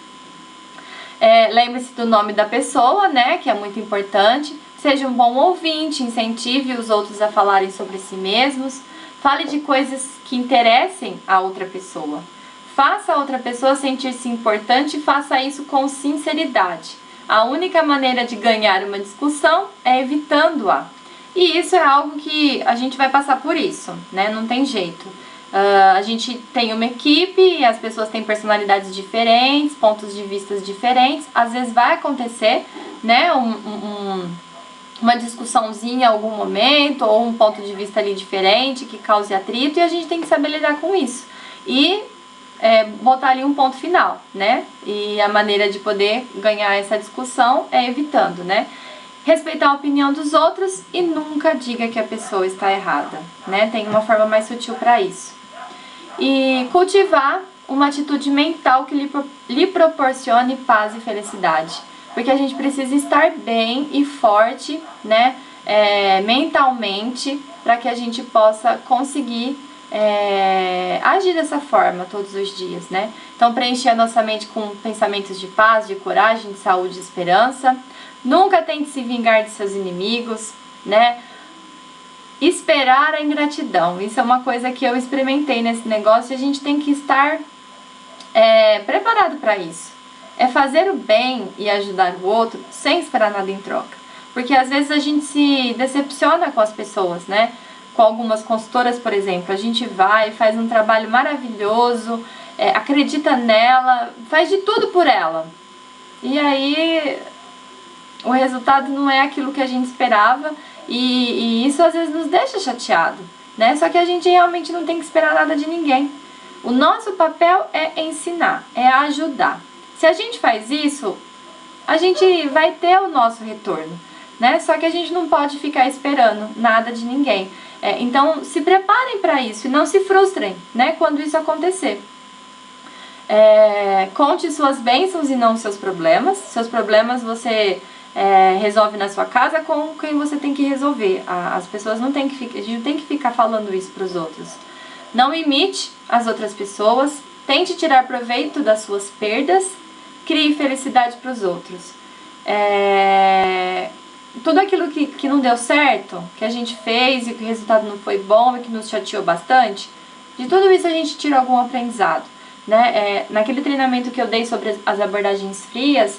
Lembre-se do nome da pessoa, né, que é muito importante. Seja um bom ouvinte, incentive os outros a falarem sobre si mesmos. Fale de coisas que interessem a outra pessoa. Faça a outra pessoa sentir-se importante e faça isso com sinceridade. A única maneira de ganhar uma discussão é evitando-a. E isso é algo que a gente vai passar por isso, né? Não tem jeito. A gente tem uma equipe e as pessoas têm personalidades diferentes, pontos de vista diferentes. Às vezes vai acontecer, né, uma discussãozinha em algum momento, ou um ponto de vista ali diferente que cause atrito, e a gente tem que saber lidar com isso. E botar ali um ponto final, né? E a maneira de poder ganhar essa discussão é evitando, né? Respeitar a opinião dos outros e nunca diga que a pessoa está errada, né? Tem uma forma mais sutil para isso. E cultivar uma atitude mental que lhe proporcione paz e felicidade. Porque a gente precisa estar bem e forte, né? Mentalmente, para que a gente possa conseguir agir dessa forma todos os dias, né? Então, preencher a nossa mente com pensamentos de paz, de coragem, de saúde e esperança. Nunca tente se vingar de seus inimigos, né? Esperar a ingratidão. Isso é uma coisa que eu experimentei nesse negócio e a gente tem que estar preparado para isso. É fazer o bem e ajudar o outro sem esperar nada em troca. Porque às vezes a gente se decepciona com as pessoas, né? Com algumas consultoras, por exemplo, a gente vai, faz um trabalho maravilhoso, acredita nela, faz de tudo por ela. E aí o resultado não é aquilo que a gente esperava e isso às vezes nos deixa chateado, né? Só que a gente realmente não tem que esperar nada de ninguém. O nosso papel é ensinar, é ajudar. Se a gente faz isso, a gente vai ter o nosso retorno, né? Só que a gente não pode ficar esperando nada de ninguém. Então, se preparem para isso e não se frustrem, né, quando isso acontecer. Conte suas bênçãos e não seus problemas. Seus problemas você resolve na sua casa com quem você tem que resolver. As pessoas não tem que a gente não tem que ficar falando isso para os outros. Não imite as outras pessoas. Tente tirar proveito das suas perdas. Crie felicidade para os outros. Tudo aquilo que não deu certo, que a gente fez e que o resultado não foi bom e que nos chateou bastante, de tudo isso a gente tira algum aprendizado, né? Naquele treinamento que eu dei sobre as abordagens frias,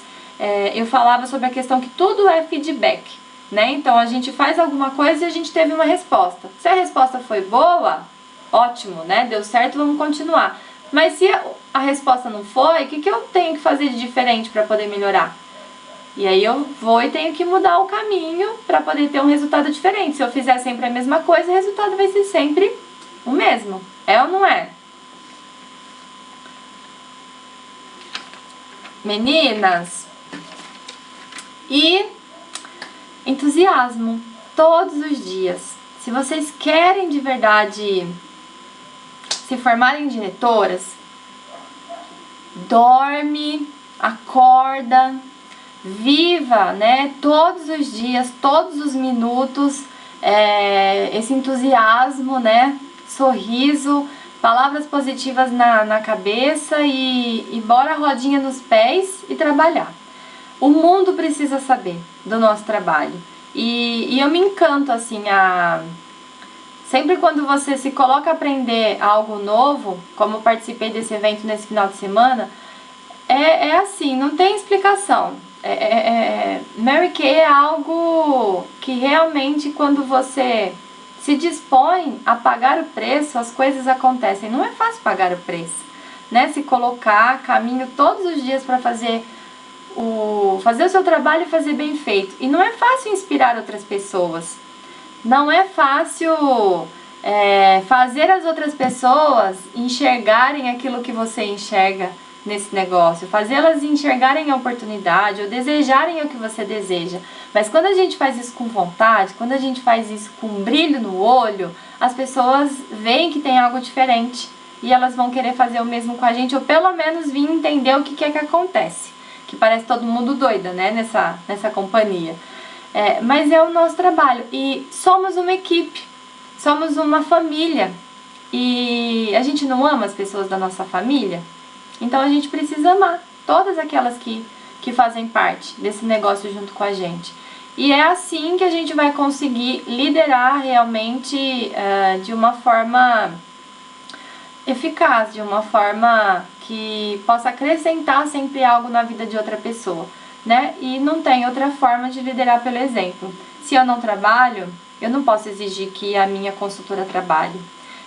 eu falava sobre a questão que tudo é feedback, né? Então a gente faz alguma coisa e a gente teve uma resposta. Se a resposta foi boa, ótimo, né? Deu certo, vamos continuar. Mas se a resposta não foi, o que eu tenho que fazer de diferente para poder melhorar? E aí eu vou e tenho que mudar o caminho para poder ter um resultado diferente. Se eu fizer sempre a mesma coisa, o resultado vai ser sempre o mesmo. É ou não é? Meninas, e entusiasmo todos os dias. Se vocês querem de verdade se formarem diretoras, dorme, acorda, viva, né, todos os dias, todos os minutos, esse entusiasmo, né, sorriso, palavras positivas na cabeça e bora rodinha nos pés e trabalhar. O mundo precisa saber do nosso trabalho. E eu me encanto, assim, sempre quando você se coloca a aprender algo novo, como eu participei desse evento nesse final de semana, é assim, não tem explicação. Mary Kay é algo que realmente, quando você se dispõe a pagar o preço, as coisas acontecem. Não é fácil pagar o preço, né? Se colocar, caminho todos os dias para fazer o seu trabalho e fazer bem feito. E não é fácil inspirar outras pessoas. Não é fácil fazer as outras pessoas enxergarem aquilo que você enxerga nesse negócio, fazê-las enxergarem a oportunidade ou desejarem o que você deseja. Mas quando a gente faz isso com vontade, quando a gente faz isso com um brilho no olho, as pessoas veem que tem algo diferente e elas vão querer fazer o mesmo com a gente, ou pelo menos vir entender o que é que acontece. Que parece todo mundo doida, né, nessa companhia. Mas é o nosso trabalho e somos uma equipe, somos uma família e a gente não ama as pessoas da nossa família? Então a gente precisa amar todas aquelas que fazem parte desse negócio junto com a gente. E é assim que a gente vai conseguir liderar realmente de uma forma eficaz, de uma forma que possa acrescentar sempre algo na vida de outra pessoa, né? E não tem outra forma de liderar pelo exemplo. Se eu não trabalho, eu não posso exigir que a minha consultora trabalhe.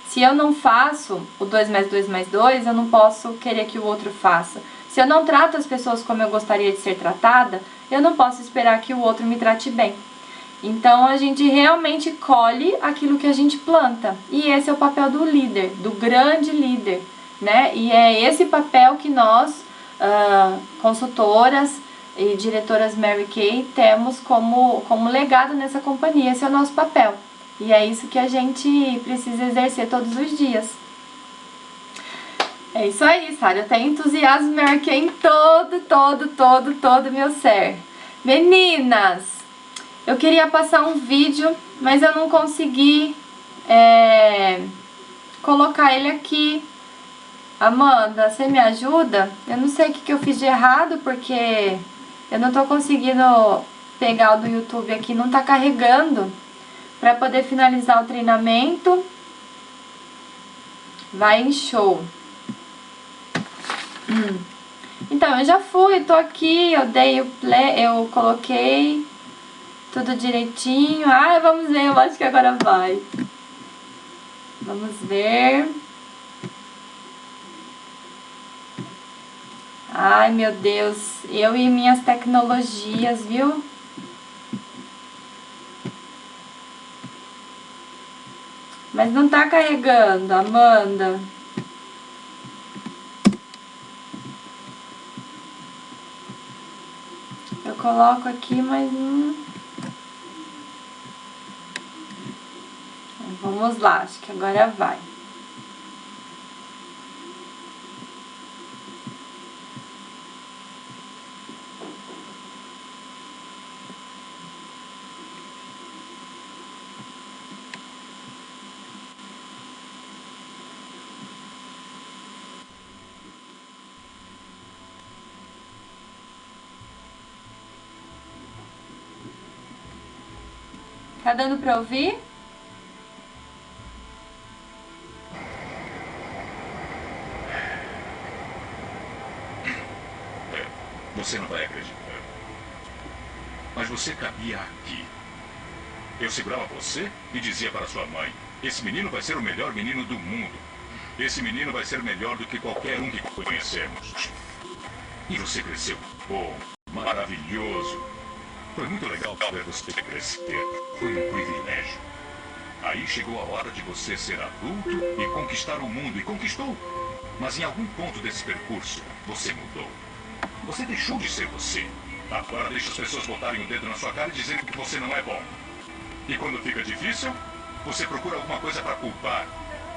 Se eu não faço o 2 mais 2 mais 2, eu não posso querer que o outro faça. Se eu não trato as pessoas como eu gostaria de ser tratada, eu não posso esperar que o outro me trate bem. Então a gente realmente colhe aquilo que a gente planta. E esse é o papel do líder, do grande líder, né? E é esse papel que nós, consultoras e diretoras Mary Kay, temos como legado nessa companhia. Esse é o nosso papel. E é isso que a gente precisa exercer todos os dias. É isso aí, Sara. Eu tenho entusiasmo Mary Kay em todo meu ser. Meninas, eu queria passar um vídeo, mas eu não consegui colocar ele aqui. Amanda, você me ajuda? Eu não sei o que eu fiz de errado, porque eu não tô conseguindo pegar o do YouTube aqui, não tá carregando. Para poder finalizar o treinamento, vai em show. Então, eu já fui, tô aqui, eu dei o play, eu coloquei tudo direitinho. Vamos ver, eu acho que agora vai. Vamos ver. Ai, meu Deus, eu e minhas tecnologias, viu? Mas não tá carregando, Amanda. Eu coloco aqui, mas não... Vamos lá, acho que agora vai. Tá dando pra ouvir? Você não vai acreditar. Mas você cabia aqui. Eu segurava você e dizia para sua mãe: esse menino vai ser o melhor menino do mundo. Esse menino vai ser melhor do que qualquer um que conhecemos. E você cresceu. Oh, maravilhoso. Foi muito legal ver você crescer. Foi um privilégio. Aí chegou a hora de você ser adulto e conquistar o mundo. E conquistou. Mas em algum ponto desse percurso, você mudou. Você deixou de ser você. Agora deixa as pessoas botarem o dedo na sua cara e dizendo que você não é bom. E quando fica difícil, você procura alguma coisa para culpar.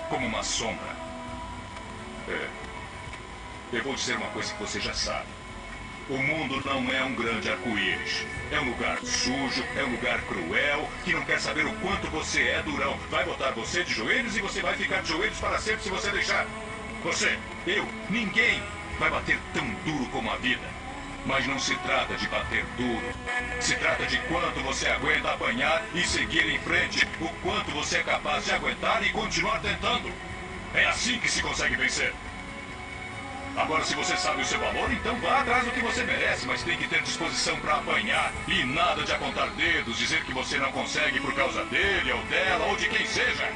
Como uma sombra. eu vou dizer uma coisa que você já sabe. O mundo não é um grande arco-íris. É um lugar sujo, é um lugar cruel, que não quer saber o quanto você é durão. Vai botar você de joelhos e você vai ficar de joelhos para sempre se você deixar. Você, eu, ninguém vai bater tão duro como a vida. Mas não se trata de bater duro. Se trata de quanto você aguenta apanhar e seguir em frente. O quanto você é capaz de aguentar e continuar tentando. É assim que se consegue vencer. Agora, se você sabe o seu valor, então vá atrás do que você merece, mas tem que ter disposição para apanhar. E nada de apontar dedos, dizer que você não consegue por causa dele, ou dela, ou de quem seja.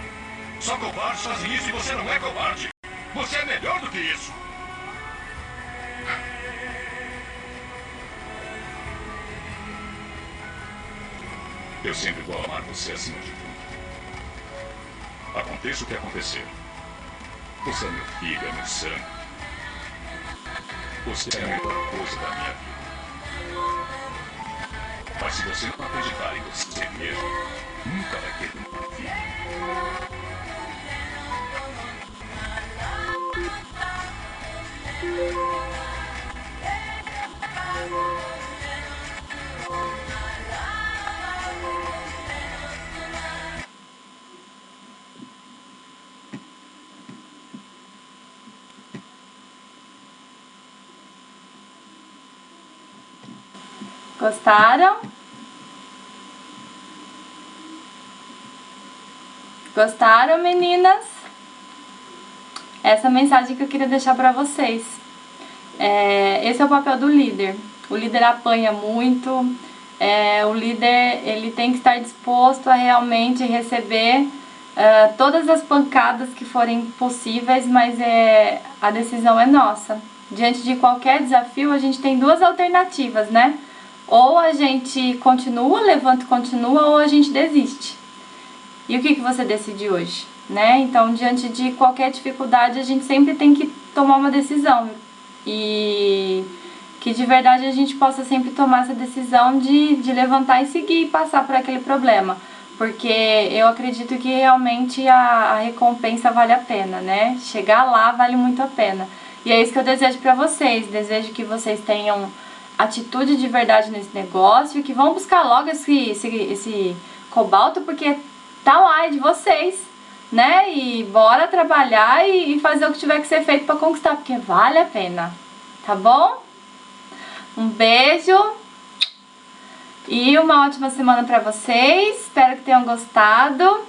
Só covardes fazem isso e você não é covarde. Você é melhor do que isso. Eu sempre vou amar você acima de tudo. Aconteça o que acontecer. Você é meu filho, é meu sangue. Você é a melhor coisa da minha vida. Mas se você não acreditar em você mesmo, nunca vai ter uma vida. Gostaram? Gostaram, meninas? Essa é a mensagem que eu queria deixar pra vocês. Esse é o papel do líder. O líder apanha muito. O líder, ele tem que estar disposto a realmente receber todas as pancadas que forem possíveis, mas a decisão é nossa. Diante de qualquer desafio, a gente tem duas alternativas, né? Ou a gente continua, levanta e continua, ou a gente desiste. E o que você decide hoje, né? Então, diante de qualquer dificuldade, a gente sempre tem que tomar uma decisão. E que de verdade a gente possa sempre tomar essa decisão de levantar e seguir e passar por aquele problema. Porque eu acredito que realmente a recompensa vale a pena, né? Chegar lá vale muito a pena. E é isso que eu desejo pra vocês. Desejo que vocês tenham atitude de verdade nesse negócio, que vão buscar logo esse cobalto, porque tá lá, é de vocês, né? E bora trabalhar e fazer o que tiver que ser feito pra conquistar, porque vale a pena, tá bom? Um beijo e uma ótima semana pra vocês, espero que tenham gostado.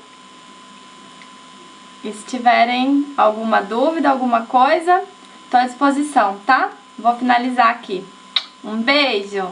E se tiverem alguma dúvida, alguma coisa, tô à disposição, tá? Vou finalizar aqui. Um beijo!